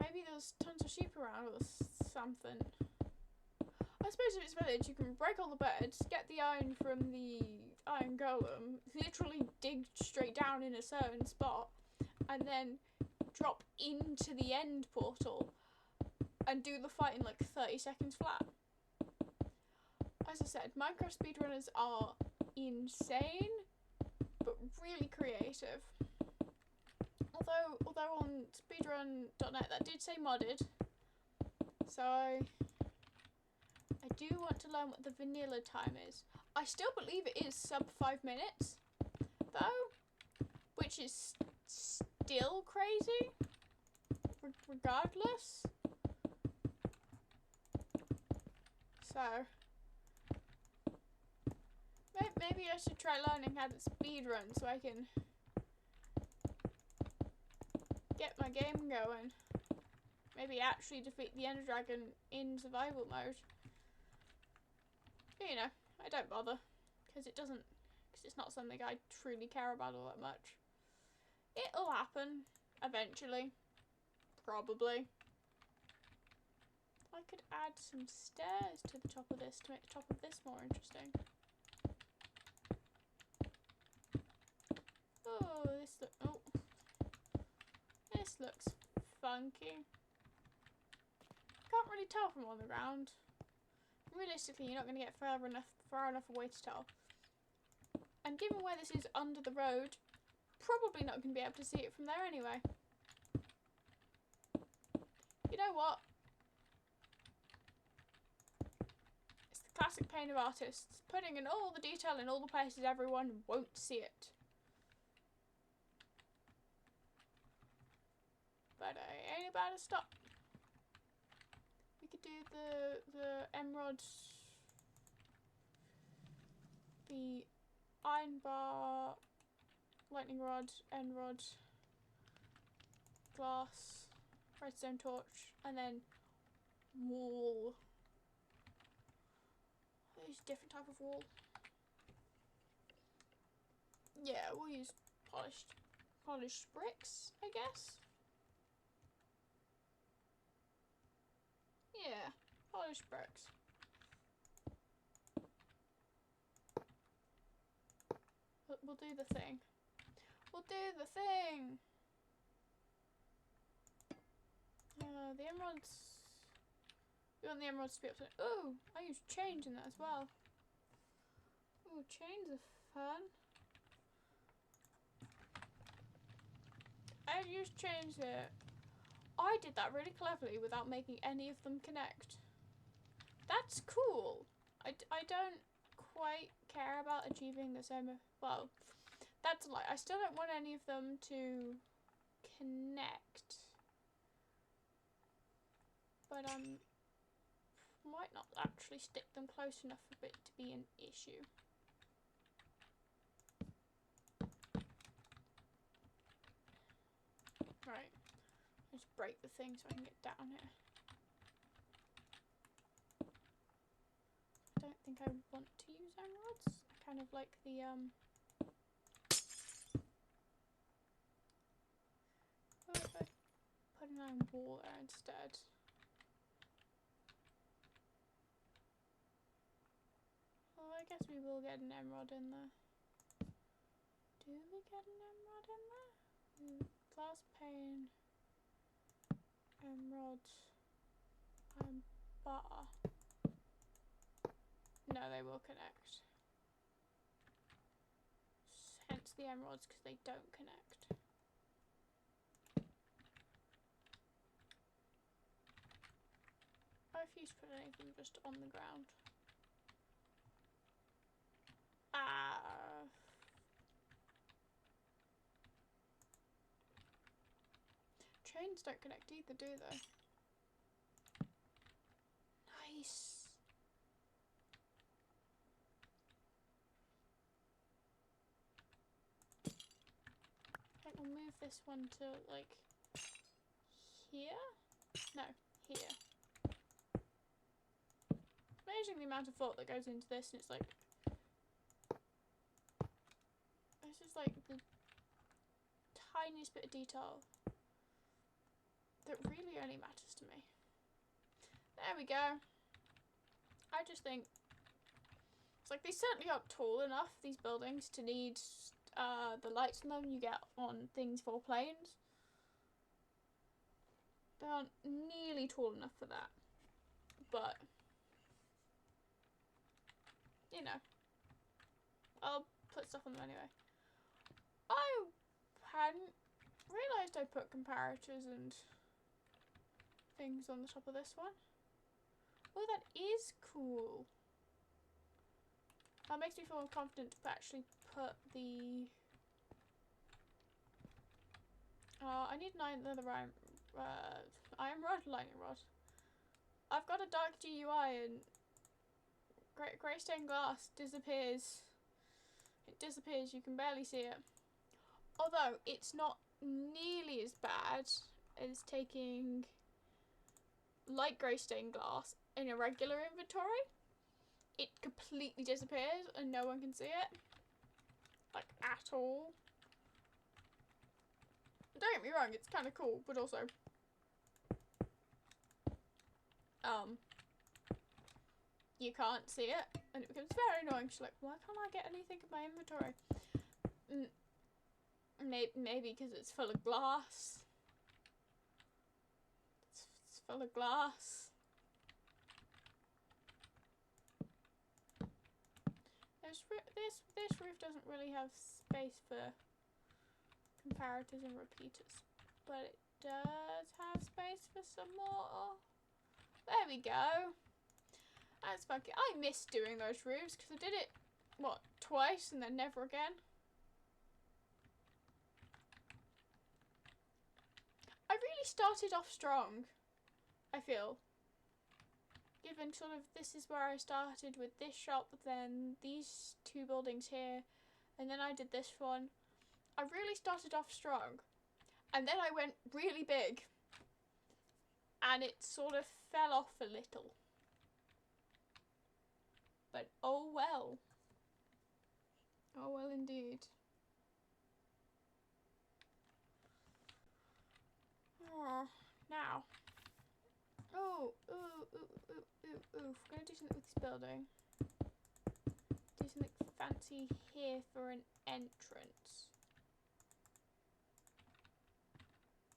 maybe there's tons of sheep around or something. I suppose if it's village, you can break all the beds, get the iron from the iron golem, literally dig straight down in a certain spot, and then drop into the end portal and do the fight in like 30 seconds flat. As I said, Minecraft speedrunners are insane, but really creative. Although on speedrun.net that did say modded, so I do want to learn what the vanilla time is. I still believe it is sub 5 minutes, though, which is still crazy, regardless. So maybe I should try learning how to speedrun so I can get my game going. Maybe actually defeat the Ender Dragon in survival mode. But, you know, I don't bother because it's not something I truly care about all that much. It'll happen eventually, probably. I could add some stairs to the top of this to make the top of this more interesting. Oh, this looks funky. Can't really tell from on the ground. Realistically, you're not going to get far enough away to tell. And given where this is under the road, probably not going to be able to see it from there anyway. You know what? It's the classic pain of artists, putting in all the detail in all the places everyone won't see it. But I ain't about to stop. We could do the emerald, the iron bar, lightning rod, end rod, glass, redstone torch, and then wall. Use a different type of wall. Yeah, we'll use polished bricks, I guess. Yeah, polished bricks. We'll do the thing. We'll do the thing. The emeralds. We want the emeralds to be up to. Oh, I use chains in that as well. Oh, chains are fun. I used change it. I did that really cleverly without making any of them connect. That's cool. I don't quite care about achieving the same. Well, that's a lie. I still don't want any of them to connect. But might not actually stick them close enough for it to be an issue. Right. Just break the thing so I can get down here. I don't think I want to use emeralds. I kind of like the what if I put an iron wall there instead? Well, I guess we will get an emerald in there. Do we get an emerald in there? Glass pane, emerald, and bar. No, they will connect. Hence the emeralds, because they don't connect. I refuse to put anything just on the ground. Trains don't connect either, do they? Nice. I think we'll move this one to like here? No, here. Amazing the amount of thought that goes into this, and it's like this is like the tiniest bit of detail that really only matters to me. There we go. I just think it's like they certainly aren't tall enough, these buildings, to need the lights on them you get on things for planes. They aren't nearly tall enough for that. But you know, I'll put stuff on them anyway. I hadn't realised I put comparators and things on the top of this one. Oh, that is cool. That makes me feel confident to actually put the... I need another iron rod, lightning rod. I've got a dark GUI and grey stained glass disappears. It disappears, you can barely see it. Although, it's not nearly as bad as taking light grey stained glass in a regular inventory. It completely disappears and no one can see it. Like, at all. Don't get me wrong, it's kind of cool, but also... you can't see it, and it becomes very annoying. She's like, why can't I get anything in my inventory? Maybe because it's full of glass. It's full of glass. This roof doesn't really have space for comparators and repeaters, but it does have space for some more. There we go. That's funky. I miss doing those roofs because I did it, what, twice and then never again. I really started off strong, I feel. Given sort of this is where I started with this shop, then these two buildings here, and then I did this one. I really started off strong, and then I went really big, and it sort of fell off a little. But oh well. Oh well indeed. Oh, now. Oh, we're gonna do something with this building. Do something fancy here for an entrance.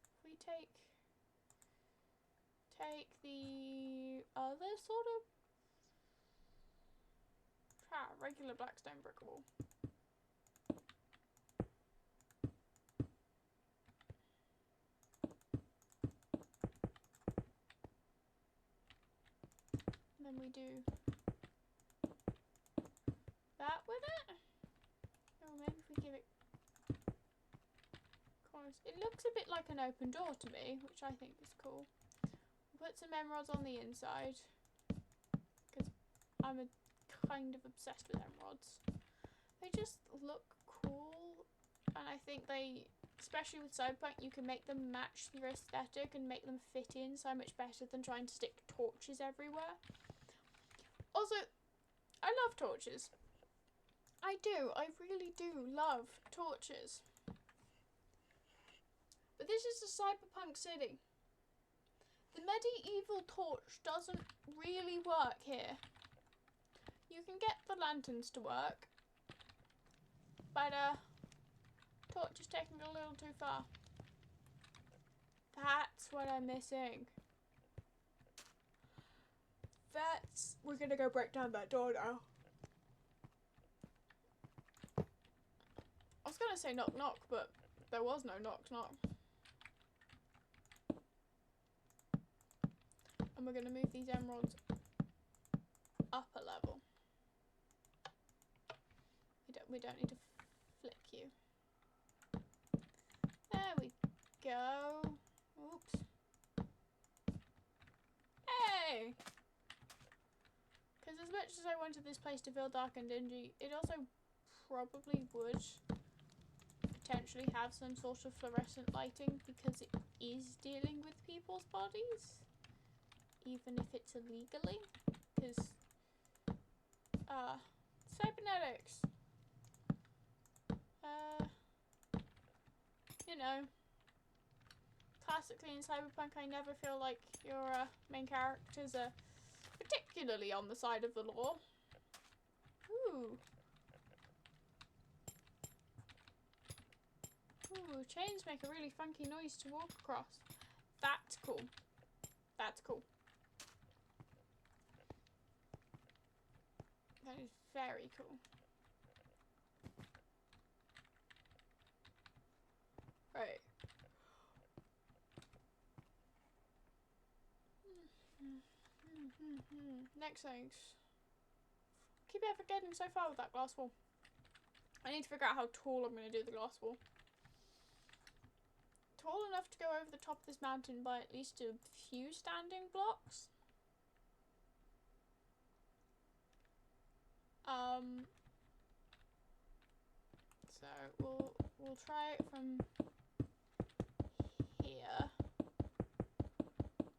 If we take the other sort of regular blackstone brick wall. we do that with it? Or maybe if we give it corners. It looks a bit like an open door to me, which I think is cool. Put some emeralds on the inside, because I'm kind of obsessed with emeralds. They just look cool, and I think they, especially with Cyberpunk, you can make them match your aesthetic and make them fit in so much better than trying to stick torches everywhere. Also, I love torches. I do. I really do love torches. But this is a cyberpunk city. The medieval torch doesn't really work here. You can get the lanterns to work, but torch is taking it a little too far. That's what I'm missing. We're gonna go break down that door now. I was gonna say knock knock, but there was no knock knock. And we're gonna move these emeralds up a level. We don't need to flick you. There we go. Oops. Hey! Because as much as I wanted this place to feel dark and dingy, it also probably would potentially have some sort of fluorescent lighting because it is dealing with people's bodies. Even if it's illegally. Because, cybernetics. You know, classically in Cyberpunk, I never feel like your main characters are particularly on the side of the law. Ooh. Ooh, chains make a really funky noise to walk across. That's cool. That's cool. That is very cool. Right. Next things. Keep ever getting so far with that glass wall. I need to figure out how tall I'm going to do the glass wall. Tall enough to go over the top of this mountain by at least a few standing blocks. So we'll try it from here.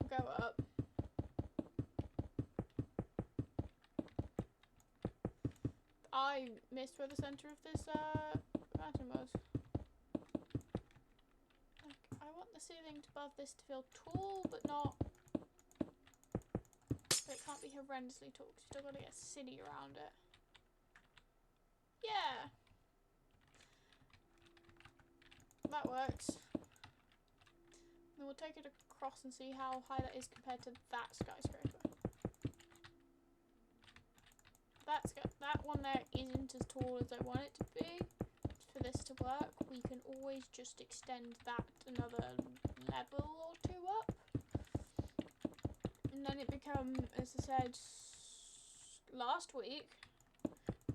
Go up. I missed where the center of this mountain was. Like, I want the ceiling above this to feel tall, but not. But it can't be horrendously tall because you still gotta get a city around it. Yeah. That works. Then we'll take it across and see how high that is compared to that skyscraper. That one there isn't as tall as I want it to be. For this to work, we can always just extend that another level or two up. And then it becomes, as I said last week,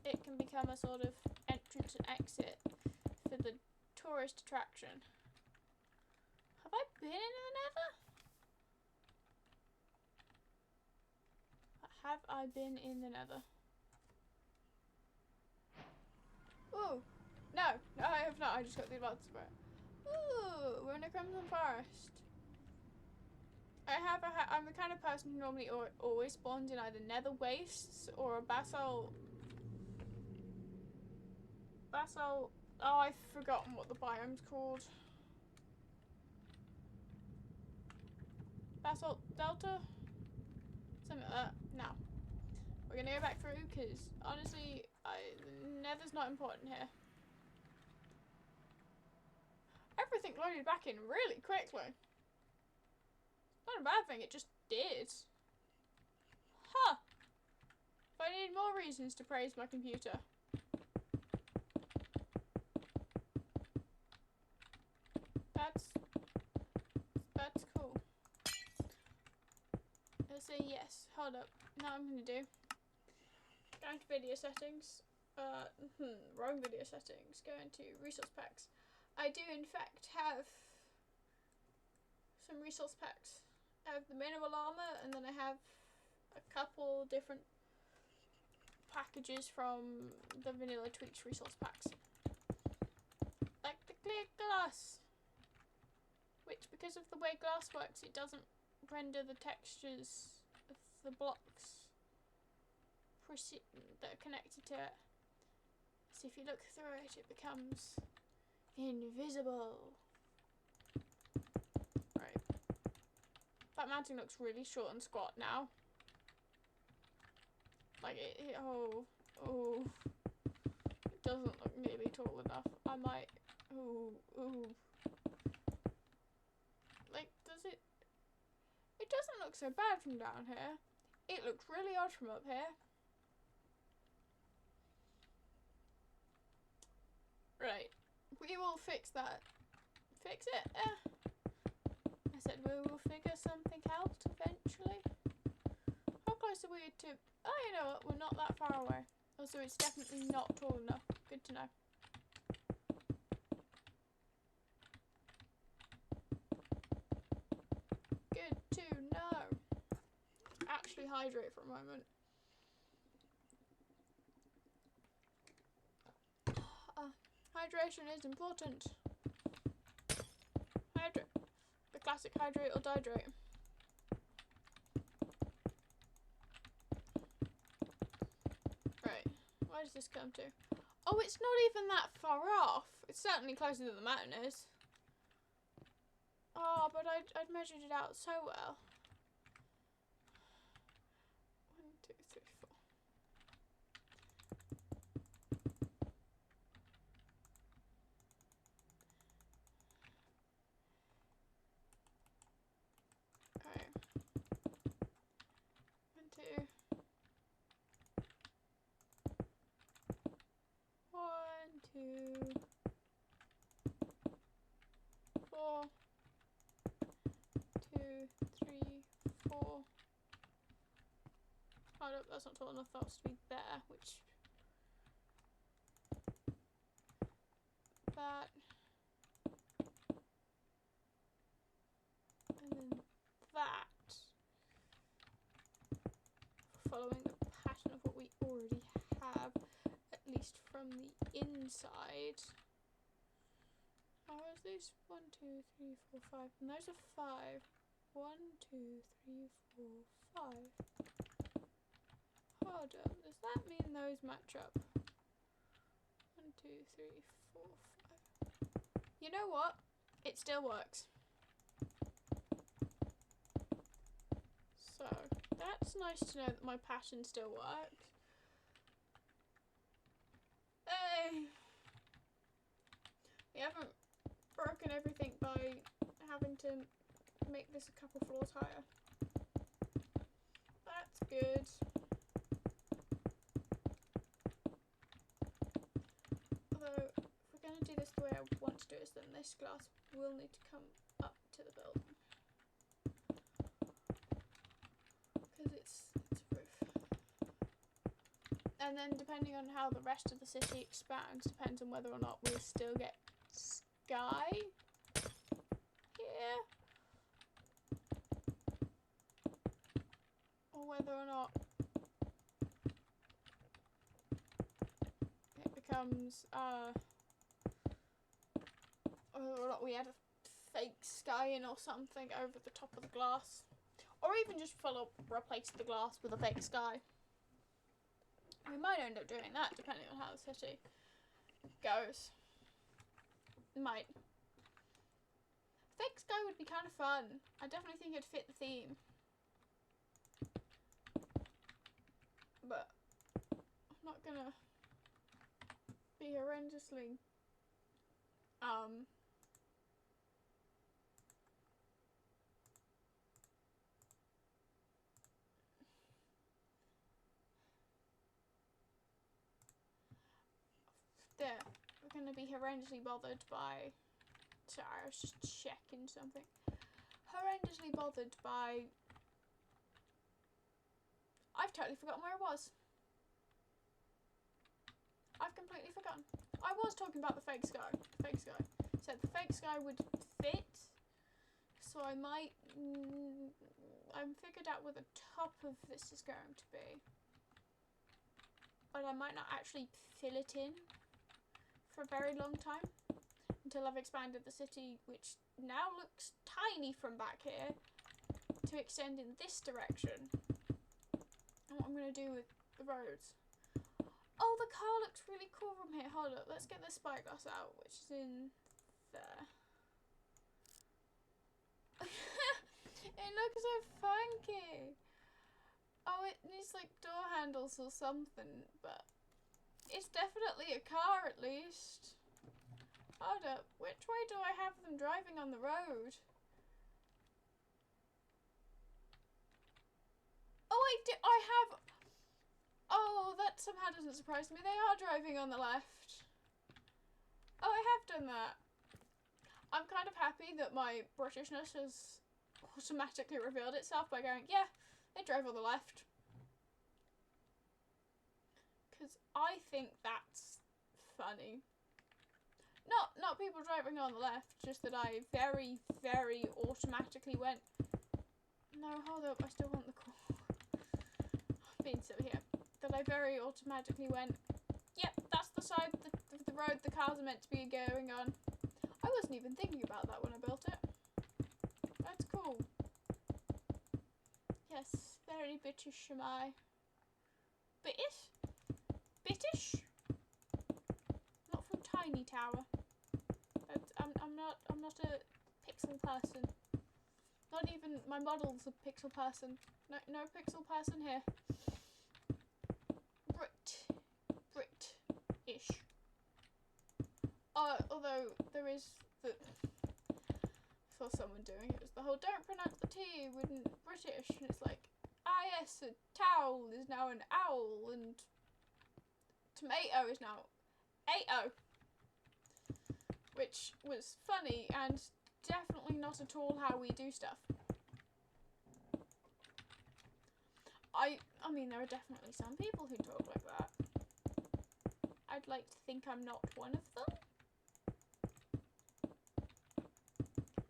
it can become a sort of entrance and exit for the tourist attraction. Have I been in the Nether? Have I been in the Nether? Ooh, no, I have not. I just got the advanced square. Ooh, we're in a Crimson Forest. I'm the kind of person who normally always spawns in either nether wastes or a basalt. Oh, I've forgotten what the biome's called. Basalt Delta? Something like that. Now, we're gonna go back through because honestly, nether's not important here. Everything loaded back in really quickly. Not a bad thing, it just did. Huh. If I need more reasons to praise my computer. That's cool. Let's say yes. hold up. Now I'm going to do. Go into video settings. Wrong video settings. Go into resource packs. I do in fact have some resource packs. I have the minimal armor, and then I have a couple different packages from the vanilla tweaks resource packs. Like the clear glass, which because of the way glass works, it doesn't render the textures of the blocks that are connected to it. So if you look through it, it becomes invisible. Right. That mountain looks really short and squat now. Like it doesn't look nearly tall enough. I might, like, does it? It doesn't look so bad from down here. It looks really odd from up here. Right, we will fix that. Fix it? I said we will figure something out eventually. How close are we to... Oh, you know what? We're not that far away. Also, it's definitely not tall enough. Good to know. Good to know. Actually hydrate for a moment. Hydration is important. Hydrate. The classic hydrate or dihydrate. Right. Where does this come to? Oh, it's not even that far off. It's certainly closer than the mountain is. Oh, but I'd measured it out so well. 1, 2, 3, 4. Okay. 1, 2. 1, 2, 4. 2, 3, 4. Oh no, that's not tall enough. That was to be there, which that, and then that. Following the pattern of what we already have, at least from the inside. How is this? 1, 2, 3, 4, 5, and those are 5. 1, 2, 3, 4, 5. Hold up. Does that mean those match up? 1, 2, 3, 4, 5. You know what? It still works. So that's nice to know that my pattern still works. Hey, we haven't broken everything by having to make this a couple floors higher. That's good. Although, if we're going to do this the way I want to do it, then this glass will need to come up to the building. Because it's a roof. And then depending on how the rest of the city expands, depends on whether or not we'll still get sky here. Or whether or not it becomes, whether or not we add a fake sky in or something over the top of the glass. Or even just replace the glass with a fake sky. We might end up doing that depending on how the city goes. Might. Fake sky would be kind of fun. I definitely think it'd fit the theme. But I'm not gonna be horrendously we're gonna be horrendously bothered by, sorry, I was just checking something. Horrendously bothered by I've totally forgotten where it was. I've completely forgotten. I was talking about the fake sky. The fake sky. Said the fake sky would fit. So I might... I'm figured out where the top of this is going to be. But I might not actually fill it in for a very long time. Until I've expanded the city, which now looks tiny from back here, to extend in this direction. And what I'm going to do with the roads. Oh, the car looks really cool from here. Hold up, let's get the spyglass out, which is in there. It looks so funky. Oh, it needs like door handles or something, but it's definitely a car at least. Hold up, which way do I have them driving on the road? Oh, I have... Oh, that somehow doesn't surprise me. They are driving on the left. Oh, I have done that. I'm kind of happy that my Britishness has automatically revealed itself by going, yeah, they drove on the left. Because I think that's funny. Not people driving on the left, just that I very, very automatically went, no, hold up, I still want the call. I'm being silly here. That I very automatically went, yep, that's the side of the road the cars are meant to be going on. I wasn't even thinking about that when I built it. That's cool. Yes, very British am I. British? British? Not from Tiny Tower. I'm not a pixel person. Not even my model's a pixel person. No pixel person here. Brit-ish. Although there is the... For someone doing it, it's the whole don't pronounce the T wouldn't British, and it's like, ah yes, a towel is now an owl, and tomato is now AO. Which was funny and definitely not at all how we do stuff. I mean, there are definitely some people who talk like that. I'd like to think I'm not one of them.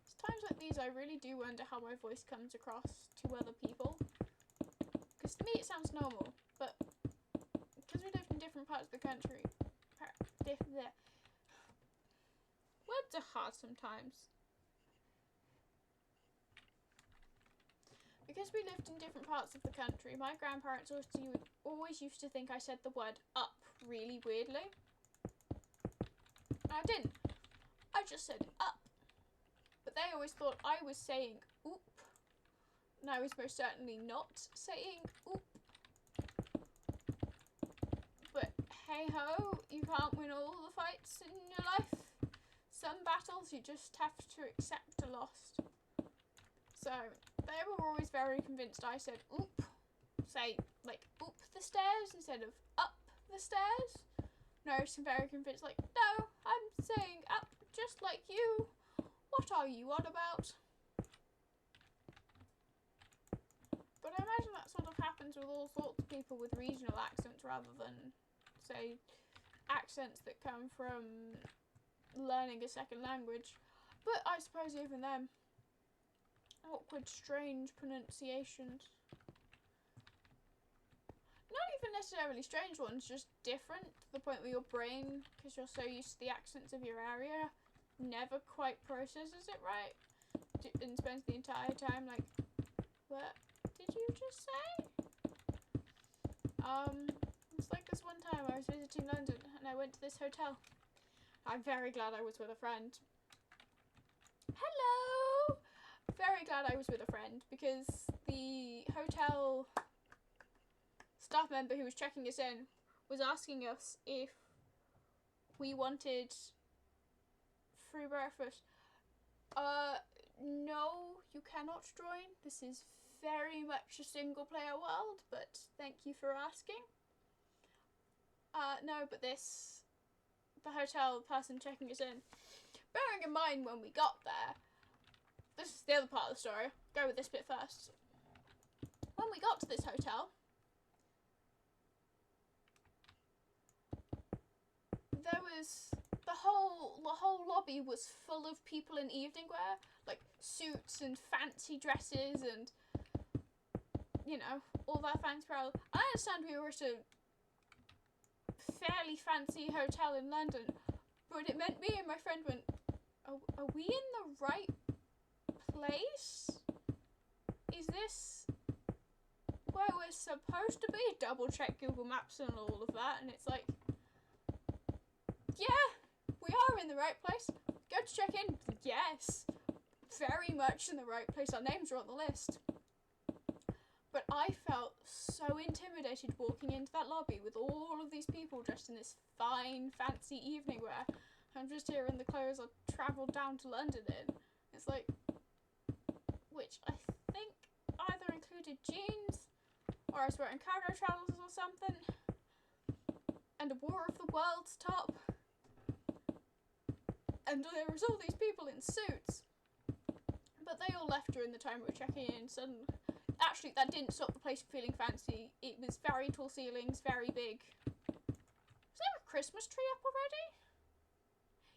It's times like these I really do wonder how my voice comes across to other people. Because to me it sounds normal, but because we live in different parts of the country, words are hard sometimes. Because we lived in different parts of the country, my grandparents always used to think I said the word up really weirdly. And I didn't. I just said up. But they always thought I was saying oop. And I was most certainly not saying oop. But hey ho, you can't win all the fights in your life. Some battles you just have to accept a loss. So they were always very convinced I said oop. Say like oop the stairs instead of up the stairs. No, I'm very convinced like, no, I'm saying up just like you. What are you on about? But I imagine that sort of happens with all sorts of people with regional accents rather than, say, accents that come from learning a second language. But I suppose even them, awkward, strange pronunciations. Not even necessarily strange ones, just different to the point where your brain, because you're so used to the accents of your area, never quite processes it right. And spends the entire time like, what did you just say? It's like this one time I was visiting London and I went to this hotel. I'm very glad I was with a friend. Hello! Very glad I was with a friend because the hotel staff member who was checking us in was asking us if we wanted free breakfast. No, you cannot join. This is very much a single player world, but thank you for asking. No, but the hotel person checking us in, bearing in mind when we got there, this is the other part of the story, go with this bit first. When we got to this hotel, there was the whole lobby was full of people in evening wear, like suits and fancy dresses and, you know, all that fancy apparel. I understand we were at a fairly fancy hotel in London, but it meant me and my friend went, are we in the right place? Is this where we're supposed to be? Double check Google Maps and all of that, and it's like, yeah, we are in the right place. Go to check in. Yes, very much in the right place. Our names are on the list. But I felt so intimidated walking into that lobby with all of these people dressed in this fine, fancy evening wear. I'm just here in the clothes I travelled down to London in. It's like, which I think either included jeans, or I was wearing cargo trousers or something, and a War of the Worlds top. And there was all these people in suits. But they all left during the time we were checking in, so actually that didn't stop the place from feeling fancy. It was very tall ceilings, very big. Was there a Christmas tree up already?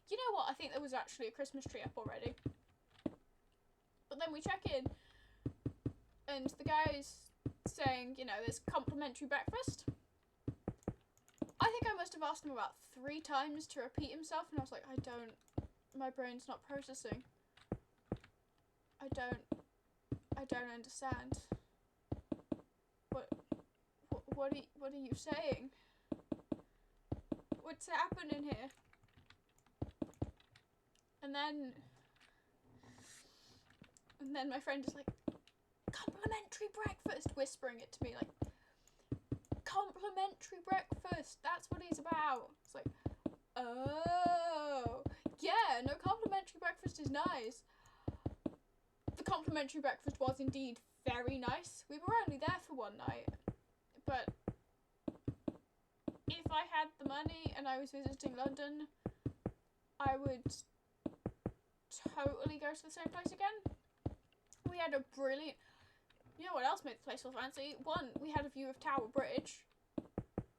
You know what, I think there was actually a Christmas tree up already. But then we check in, and the guy's saying, you know, there's complimentary breakfast. I think I must have asked him about 3 times to repeat himself, and I was like, my brain's not processing. I don't understand. What are you saying? What's happening here? And then my friend is like, complimentary breakfast, whispering it to me like, complimentary breakfast, that's what he's about. It's like, oh, yeah, no, complimentary breakfast is nice. The complimentary breakfast was indeed very nice. We were only there for one night, but if I had the money and I was visiting London, I would totally go to the same place again. We had a brilliant... You know what else made the place so fancy? 1, we had a view of Tower Bridge,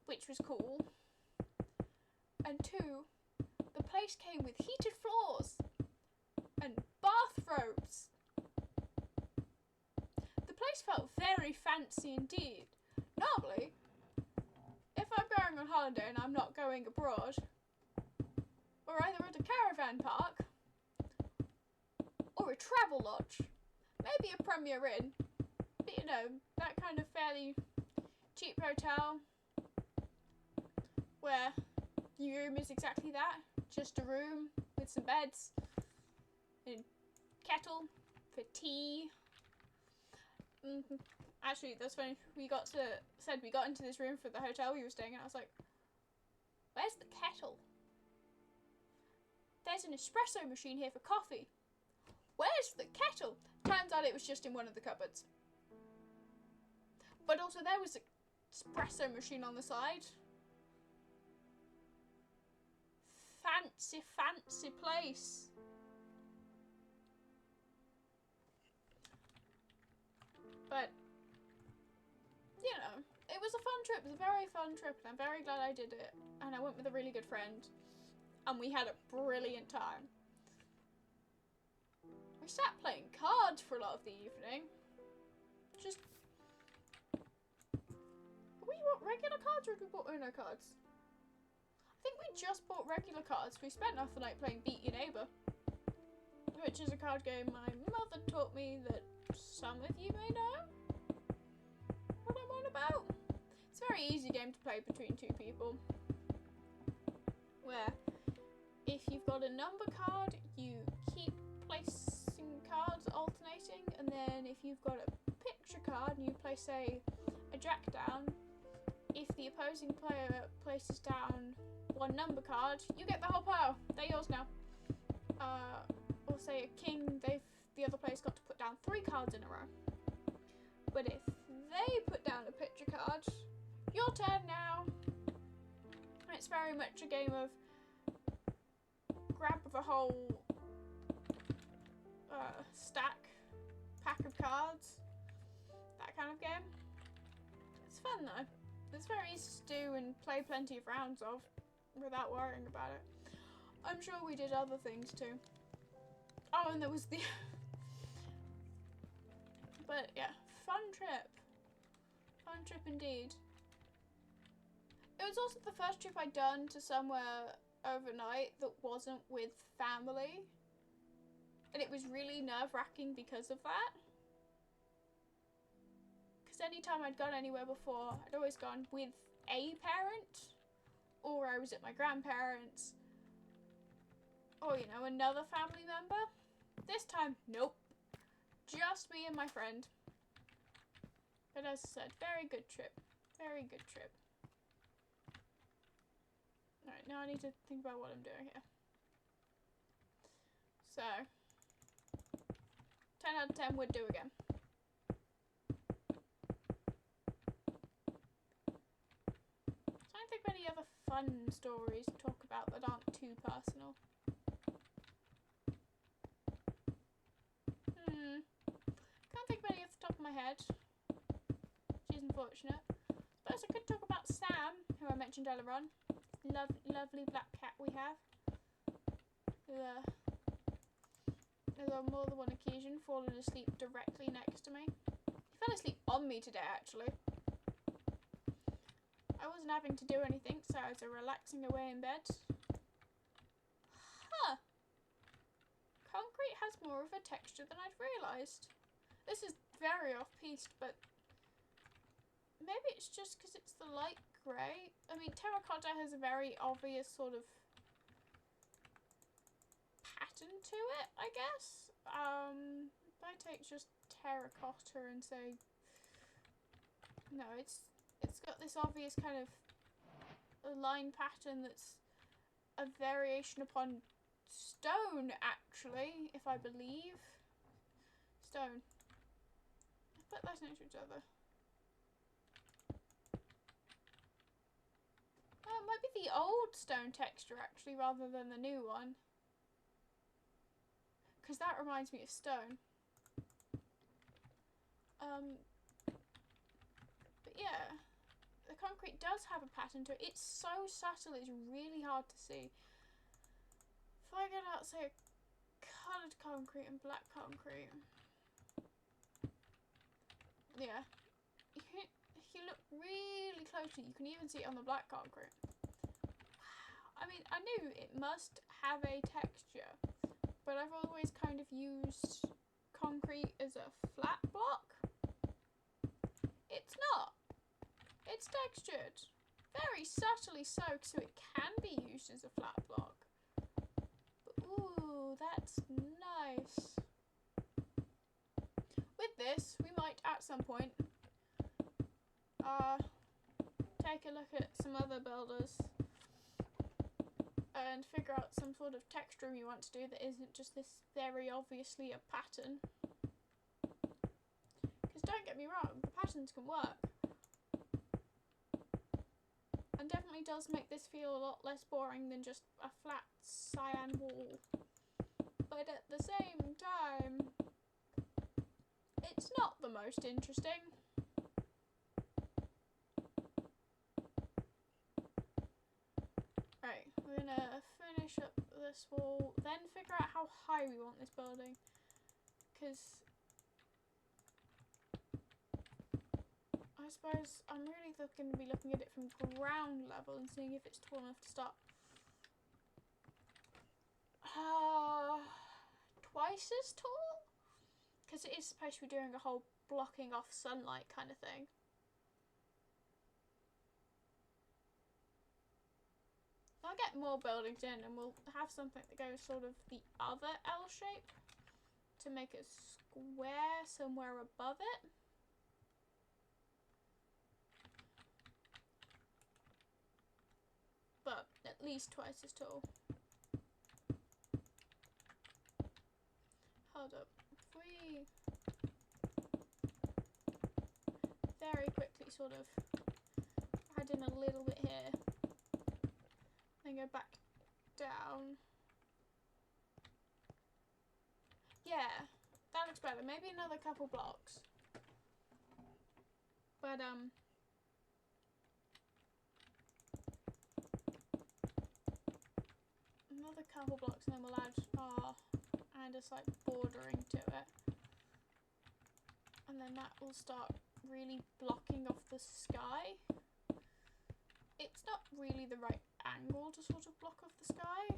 which was cool. And 2, the place came with heated floors and bathrobes. The place felt very fancy indeed. Normally, if I'm going on holiday and I'm not going abroad, we're either at a caravan park or a travel lodge, maybe a Premier Inn, but you know, that kind of fairly cheap hotel where your room is exactly that, just a room with some beds and kettle for tea. Actually, that's funny. We got into this room for the hotel we were staying in. I was like, "Where's the kettle? There's an espresso machine here for coffee. Where's the kettle?" Turns out it was just in one of the cupboards. But also there was an espresso machine on the side. Fancy, fancy place. But, you know, it was a fun trip. It was a very fun trip, and I'm very glad I did it. And I went with a really good friend, and we had a brilliant time. We sat playing cards for a lot of the evening. Just... We bought regular cards, or did we bought Uno cards? I think we just bought regular cards. We spent half the night playing Beat Your Neighbour, which is a card game my mother taught me that some of you may know what I'm on about. It's a very easy game to play between 2 people, where if you've got a number card, you keep placing cards alternating, and then if you've got a picture card and you place, say, a jack down, if the opposing player places down 1 number card, you get the whole pile. They're yours now. Or say a king, the other player's got to put down 3 cards in a row. But if they put down a picture card, your turn now. It's very much a game of grab the whole pack of cards, that kind of game. It's fun though. It's very easy to do and play plenty of rounds of. without worrying about it. I'm sure we did other things too. Oh, and there was the... But yeah, fun trip. Fun trip indeed. It was also the first trip I'd done to somewhere overnight that wasn't with family. And it was really nerve-wracking because of that. Because anytime I'd gone anywhere before, I'd always gone with a parent. Or I was at my grandparents'. Or, you know, another family member. This time, nope. Just me and my friend. But as I said, very good trip. Very good trip. Alright, now I need to think about what I'm doing here. So, 10 out of 10 would do again. I don't think of any other fun stories to talk about that aren't too personal. Can't think of any off the top of my head, which is unfortunate. Suppose I could talk about Sam, who I mentioned earlier on. Lovely black cat we have. Has on more than one occasion fallen asleep directly next to me. He fell asleep on me today, actually. I wasn't having to do anything, so I was relaxing away in bed. Huh. Concrete has more of a texture than I'd realised. This is very off-piste, but maybe it's just because it's the light grey. I mean, terracotta has a very obvious sort of pattern to it, I guess. If I take just terracotta and say, no, it's got this obvious kind of a line pattern that's a variation upon stone, actually, if I believe. Stone. Put those next to each other. Oh, it might be the old stone texture, actually, rather than the new one. Because that reminds me of stone. But yeah, the concrete does have a pattern to it. It's so subtle, it's really hard to see. If I get out, say, coloured concrete and black concrete. Yeah. If you look really closely, you can even see it on the black concrete. I mean, I knew it must have a texture, but I've always kind of used concrete as a flat block. It's not. It's textured. Very subtly so it can be used as a flat block. But ooh, that's nice. With this, we might at some point take a look at some other builders and figure out some sort of texture we want to do that isn't just this very obviously a pattern. Because don't get me wrong, the patterns can work. And definitely does make this feel a lot less boring than just a flat cyan wall. But at the same time, it's not the most interesting. Right, we're gonna finish up this wall, then figure out how high we want this building. Because I suppose I'm really going to be looking at it from ground level and seeing if it's tall enough to start. Twice as tall? Because it is supposed to be doing a whole blocking off sunlight kind of thing. I'll get more buildings in and we'll have something that goes sort of the other L shape to make a square somewhere above it. But at least twice as tall. Hold up. If we very quickly sort of add in a little bit here, then go back down. Yeah, that looks better. Maybe another couple blocks. But couple blocks and then we'll add our andesite bordering to it. And then that will start really blocking off the sky. It's not really the right angle to sort of block off the sky.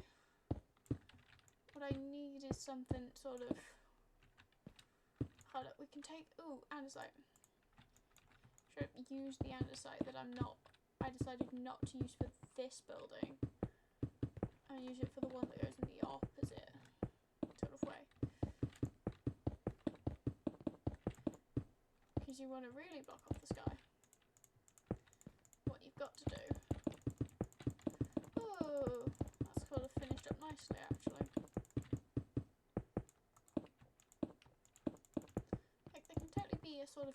What I need is something sort of... Hold up, we can take... Ooh, andesite. Should I use the andesite that I decided not to use for this building. And use it for the one that goes in the opposite sort of way. Because you want to really block off the sky. What you've got to do. Oh, that's sort of finished up nicely actually. Like there can totally be a sort of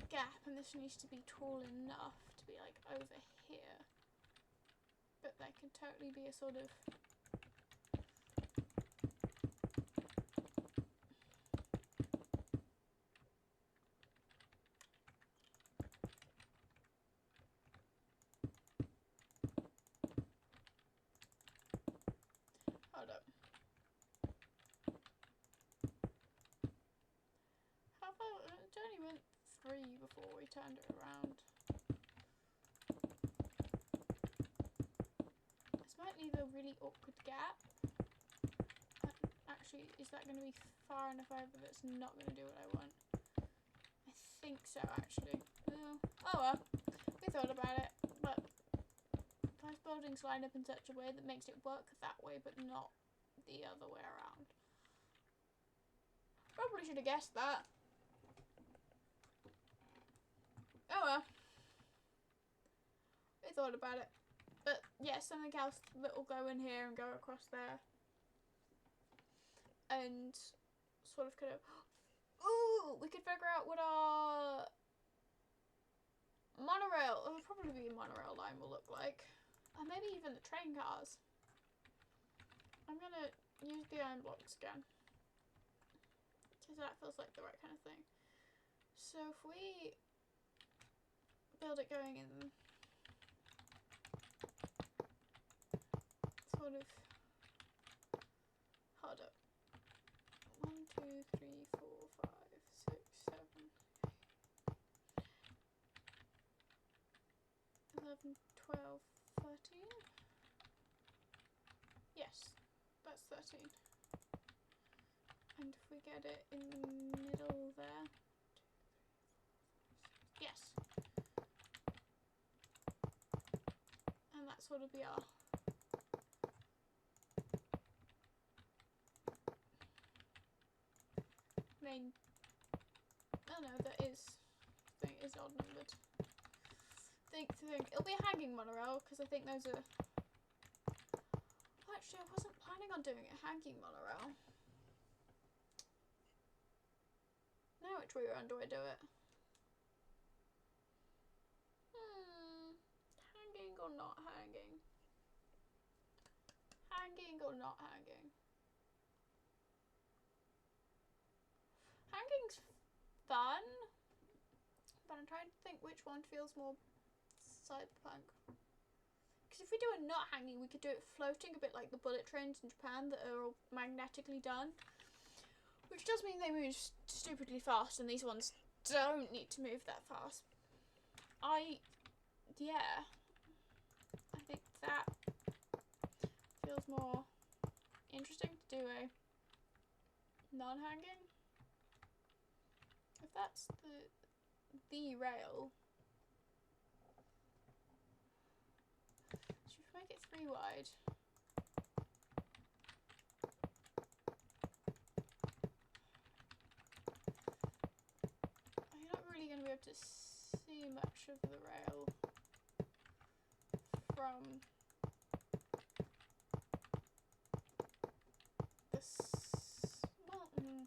gap, and this needs to be tall enough to be like over here. But there can totally be a sort of hold up. How about it only went 3 before we turned it around. This might leave a really awkward gap. Actually, is that going to be far enough over that it's not going to do what I want? I think so, actually. Oh well, we thought about it, but those buildings line up in such a way that makes it work that way, but not the other way around. Probably should have guessed that. Oh well. We thought about it. But yeah, something else that will go in here and go across there. And sort of kind of... Ooh! We could figure out what our monorail... It would probably be a monorail line will look like. Or maybe even the train cars. I'm going to use the iron blocks again. Because that feels like the right kind of thing. So if we... build it going in sort of, hold up, 1, 2, 3, 4, 5, 6, 7, 8, 11, 12, 13. Yes, that's 13. And if we get it in the middle there, yes. And that sort of be our main. Oh no, that is thing is odd numbered. Think it'll be a hanging monorail because I think those are. Well, actually, I wasn't planning on doing a hanging monorail. Now which way around do I do it? Hanging or not hanging? Hanging or not hanging? Hanging's fun, but I'm trying to think which one feels more cyberpunk. Because if we do a not hanging, we could do it floating, a bit like the bullet trains in Japan that are all magnetically done. Which does mean they move stupidly fast, and these ones don't need to move that fast. Yeah. I think that feels more interesting to do a non-hanging. If that's the rail, should we make it 3 wide? You're not really going to be able to see much of the rail from this. Well, I'm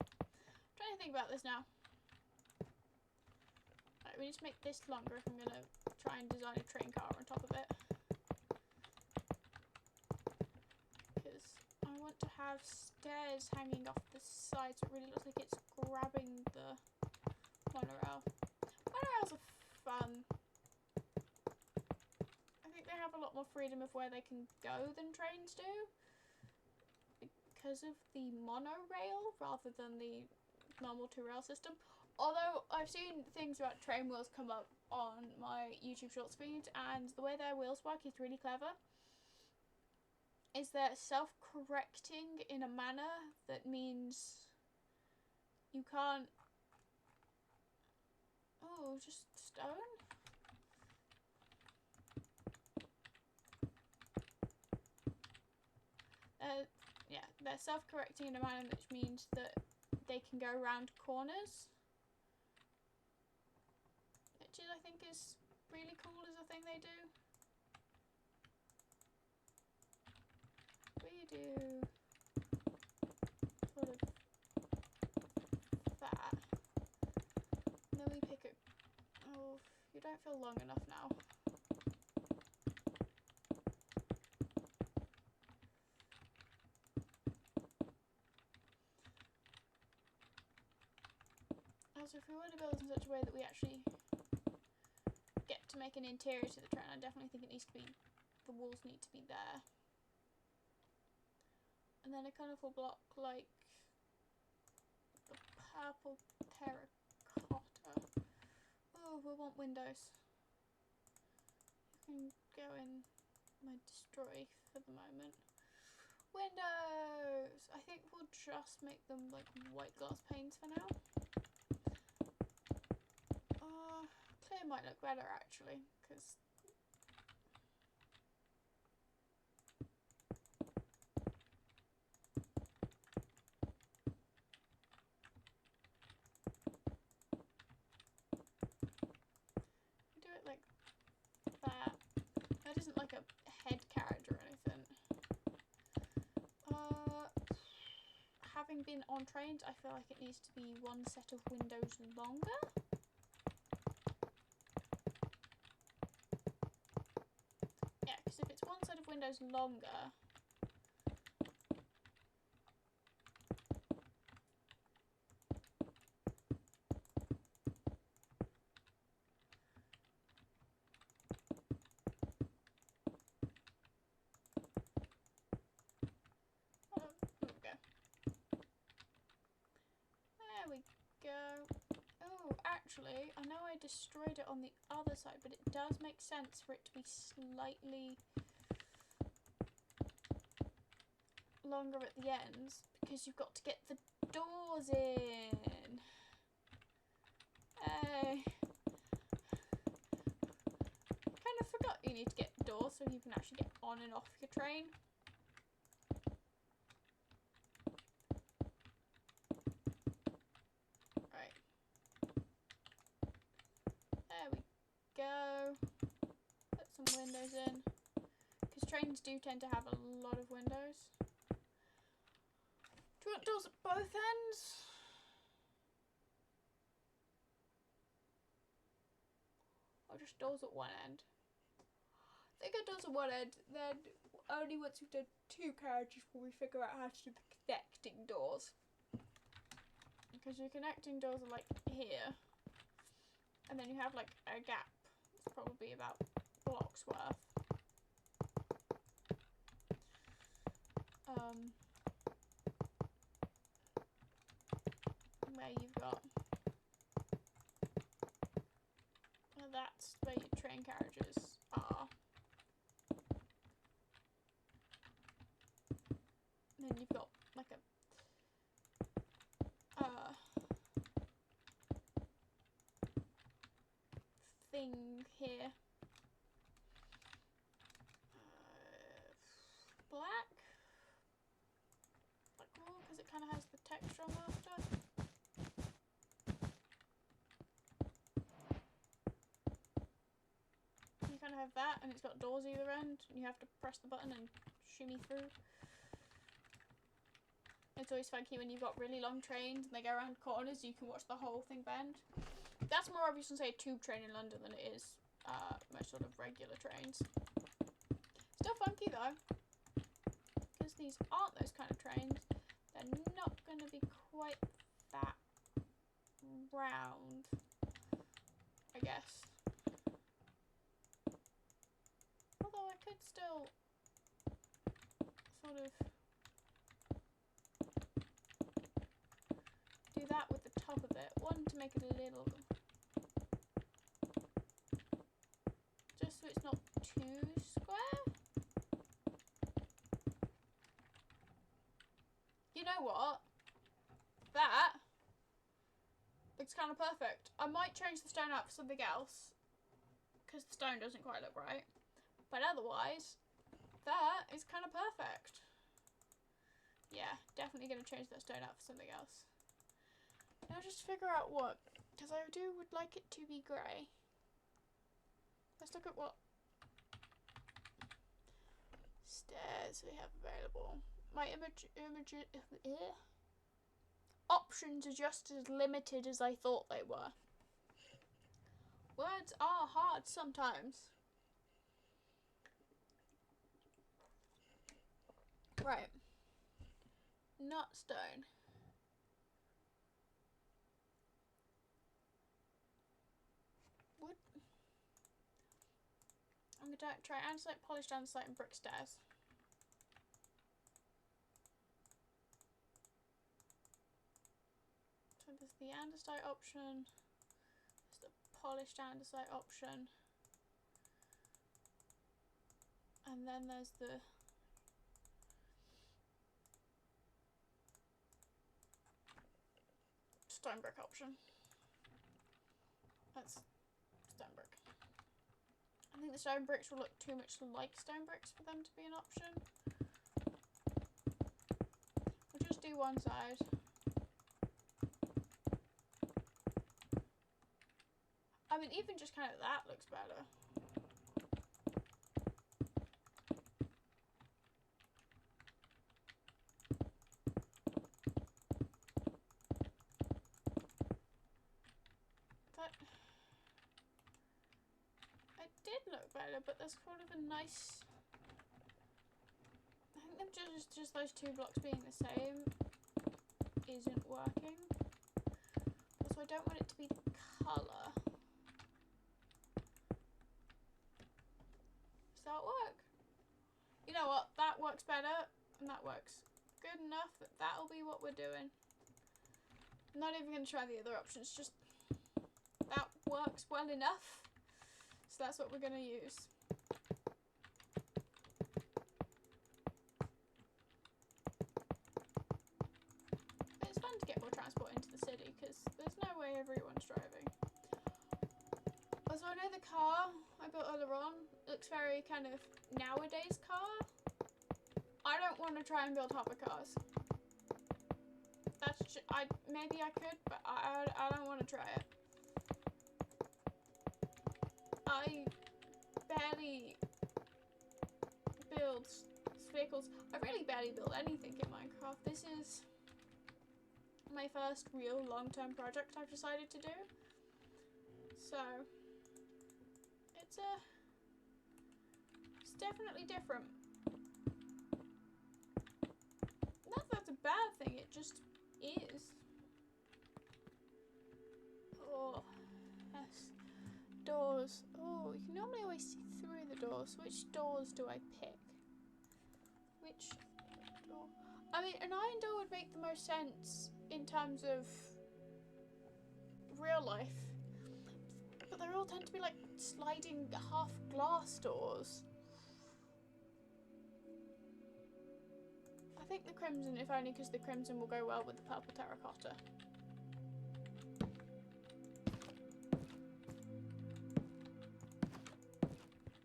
trying to think about this now. Right, we need to make this longer if I'm going to try and design a train car on top of it. Because I want to have stairs hanging off the side so it really looks like it's grabbing the monorail. Monorails are fun. I think they have have a lot more freedom of where they can go than trains do, because of the monorail rather than the normal two-rail system. Although I've seen things about train wheels come up on my YouTube shorts feed, and the way their wheels work is really clever. Is they're self-correcting in a manner that means you can't... Oh, just stone? Yeah, they're self-correcting in a manner which means that they can go around corners. Which I think is really cool as a thing they do. We do sort of that. And then we pick a... Oh, you don't feel long enough now. Also, if we want to build in such a way that we actually get to make an interior to the train, I definitely think it needs to be... The walls need to be there. And then a colourful block like the purple terracotta. Oh, we want windows. You can go in my destroy for the moment. Windows! I think we'll just make them like white glass panes for now. Clear might look better actually, because do it like that. That isn't like a head carriage or anything. Having been on trains, I feel like it needs to be one set of windows longer. Yeah, because if it's one set of windows longer, actually, I know I destroyed it on the other side, but it does make sense for it to be slightly longer at the ends, because you've got to get the doors in. Hey. Kind of forgot you need to get doors so you can actually get on and off your train. Go. Put some windows in, because trains do tend to have a lot of windows. Do you want doors at both ends? Or just doors at one end? I think doors at one end, then only once we've done two carriages will we figure out how to do the connecting doors. Because your connecting doors are like here, and then you have like a gap. It's probably about blocks worth. Where you've got, well, that's where your train carriages are. And then you've got like a thing here. Black wall, because it kind of has the texture on after. You kind of have that, and it's got doors either end, and you have to press the button and shimmy through. It's always funky when you've got really long trains and they go around corners, you can watch the whole thing bend. That's more obvious on, say, a tube train in London than it is most sort of regular trains. Still funky though, because these aren't those kind of trains. They're not going to be quite that round, I guess. Although I could make it a little, just so it's not too square. You know what? That looks kind of perfect. I might change the stone out for something else because the stone doesn't quite look right. But otherwise, that is kind of perfect. Yeah, definitely going to change that stone out for something else. Now just figure out what, because I would like it to be grey. Let's look at what stairs we have available. My options are just as limited as I thought they were. Words are hard sometimes. Right. Not stone. Wood. I'm going to try andesite, polished andesite and brick stairs. So there's the andesite option. There's the polished andesite option. And then there's the stone brick option. That's stone brick. I think the stone bricks will look too much like stone bricks for them to be an option. We'll just do one side. I mean, even just kind of that looks better. It did look better, but there's kind of a nice... I think them just those two blocks being the same isn't working. Also, I don't want it to be the colour. Does that work? You know what? That works better, and that works good enough that that'll be what we're doing. I'm not even going to try the other options, just that works well enough. So that's what we're going to use. But it's fun to get more transport into the city because there's no way everyone's driving. Also, I know the car I built earlier on looks very kind of nowadays car. I don't want to try and build hopper cars. That's maybe I could, but I don't want to try it. I barely build vehicles. I really barely build anything in Minecraft. This is my first real long-term project I've decided to do. So it's definitely different. Not that that's a bad thing, it just is. Oh, yes. Doors. Oh, you can normally always see through the doors. Which doors do I pick? Which door? I mean, an iron door would make the most sense in terms of real life. But they all tend to be like sliding half glass doors. I think the crimson, if only because the crimson will go well with the purple terracotta.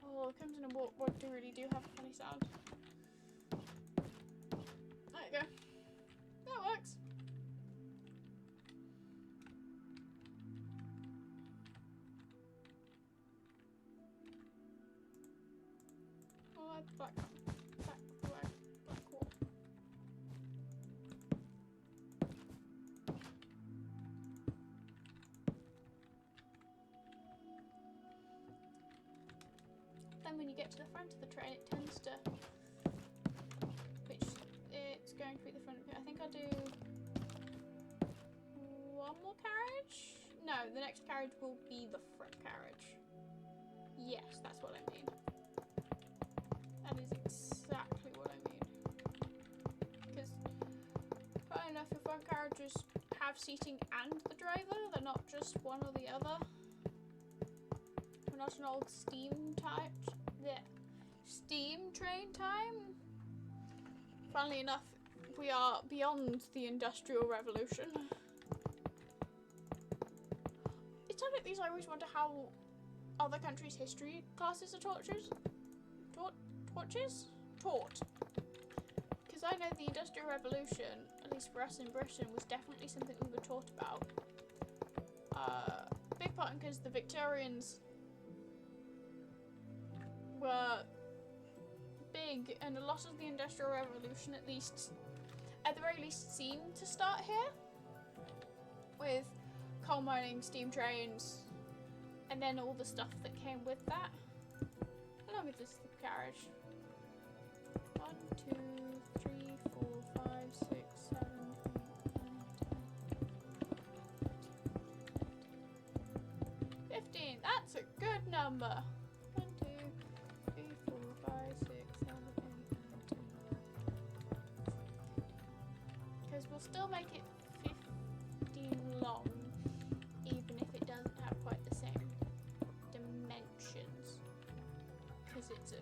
Oh, crimson and wood really do have a funny sound. There you go. That works. Oh, that's black wool. Then when you get to the front of the train, it tends to, it's going to be the front of it. I think I'll do one more carriage. No, the next carriage will be the front carriage. Yes, that's what I mean. That is exactly what I mean. Because, funny enough, your front carriage is have seating and the driver. They're not just one or the other. We're not an old steam train time. Funnily enough, we are beyond the Industrial Revolution. It's like these. I always wonder how other countries' history classes are taught. Because I know the Industrial Revolution, at least for us in Britain, was definitely something we were taught about. Big part because the Victorians were big, and a lot of the Industrial Revolution, at the very least, seemed to start here, with coal mining, steam trains, and then all the stuff that came with that. How long is this carriage? 1, 2, 3, 4, 5, 6, 7, 8, 9, 10, 15. That's a good number. 1, 2, 3, 4, 5, 6, 7, 8, 9, 10. Because we'll still make it 15 long, even if it doesn't have quite the same dimensions. Because it's a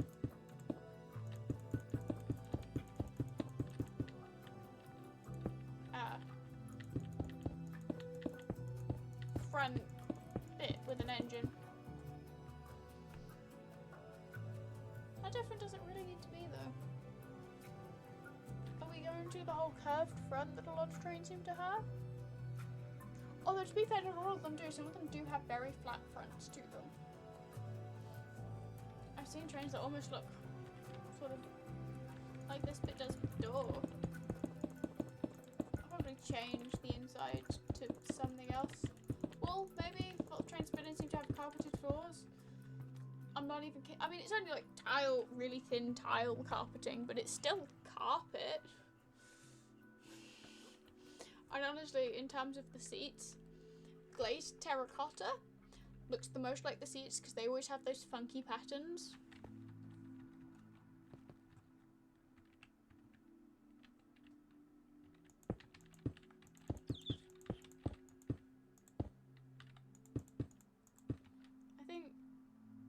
front bit with an engine. How different does it really need to be, though? Are we going to the whole curved front that a lot of trains seem to have? Although, to be fair, not all of them do. Some of them do have very flat fronts to them. I've seen trains that almost look sort of like this bit does with the door. I'll probably change the inside to something else. Well, maybe a lot of trains didn't seem to have carpeted floors. I'm not even kidding. I mean, it's only like tile, really thin tile carpeting, but it's still carpet. And honestly, in terms of the seats, glazed terracotta looks the most like the seats because they always have those funky patterns. I think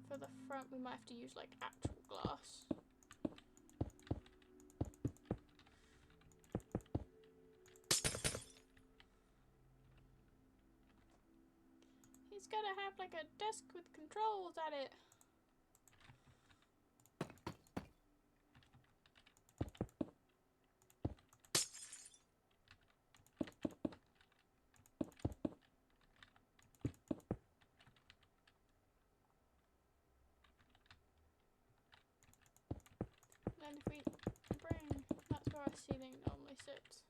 for the front we might have to use like actual glass. He's gotta have like a desk with controls at it. And if we bring, that's where our ceiling normally sits.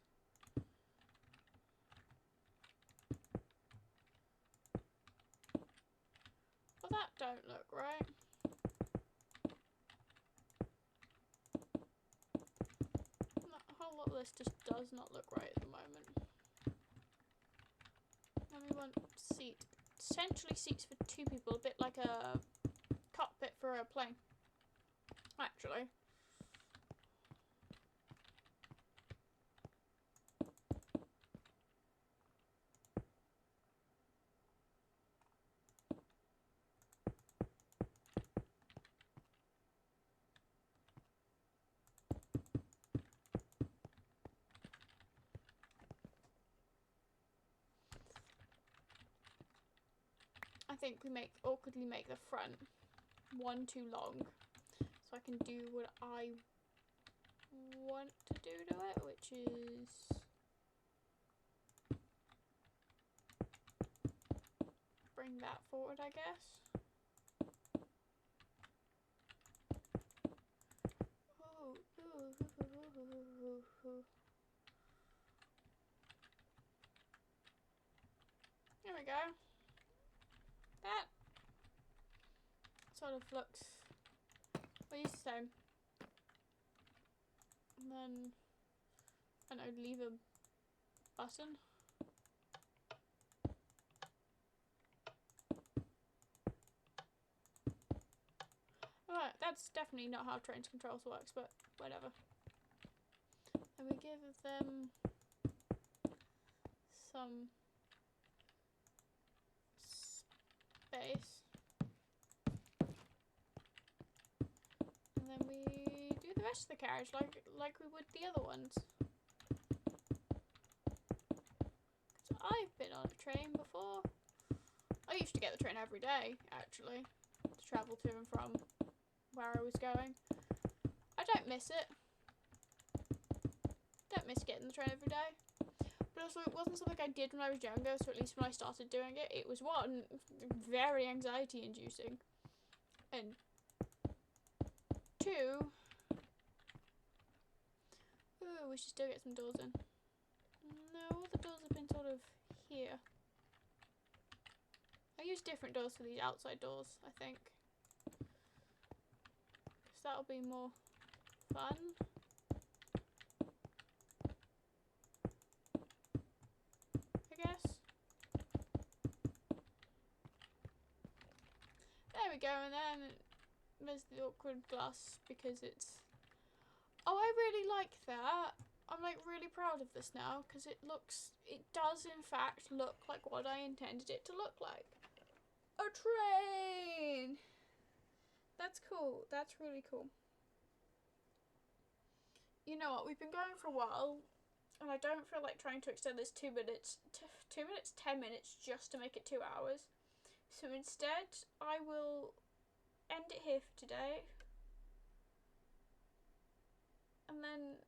Well, that don't look right. A whole lot of this just does not look right at the moment. And we want essentially seats for 2 people, a bit like a cockpit for a plane, actually. I think we awkwardly make the front one too long, so I can do what I want to do to it, which is bring that forward, I guess. Oh, there we go. That sort of looks, we use the same. And then, I don't know, leave a button. Alright, that's definitely not how trains controls works, but whatever. And we give them some space. And then we do the rest of the carriage like we would the other ones. So I've been on a train before. I used to get the train every day, actually, to travel to and from where I was going. I don't miss it. Don't miss getting the train every day. But also, it wasn't something I did when I was younger, so at least when I started doing it, it was, one, very anxiety-inducing. And two, ooh, we should still get some doors in. No, all the doors have been sort of here. I use different doors for these outside doors, I think. Because that'll be more fun. I guess. There we go, and then there's the awkward glass because it's... Oh, I really like that. I'm like really proud of this now because it does in fact look like what I intended it to look like. A train! That's cool. That's really cool. You know what? We've been going for a while and I don't feel like trying to extend this 2 minutes, 2 minutes, 10 minutes just to make it 2 hours. So instead, I will end it here for today. And then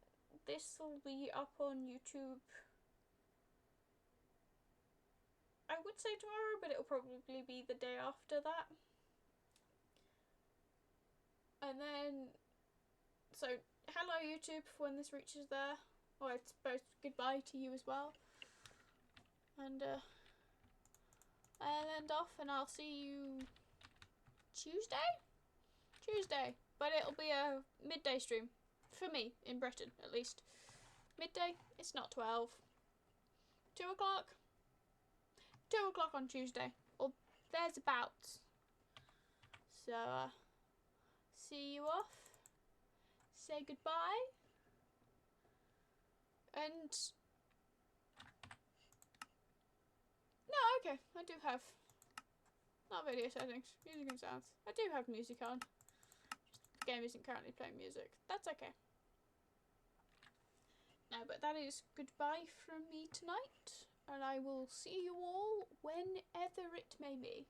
this will be up on YouTube. I would say tomorrow, but it'll probably be the day after that. And then, so hello YouTube for when this reaches there. Or I suppose goodbye to you as well. And I'll end off and I'll see you Tuesday. But it'll be a midday stream. For me, in Britain at least. Midday, it's not 12. 2 o'clock? 2 o'clock on Tuesday. Or there's about. So, see you off. Say goodbye. And... No, okay, I do have... Not video settings, music and sounds. I do have music on. Just the game isn't currently playing music. That's okay. No, but that is goodbye from me tonight. And I will see you all whenever it may be.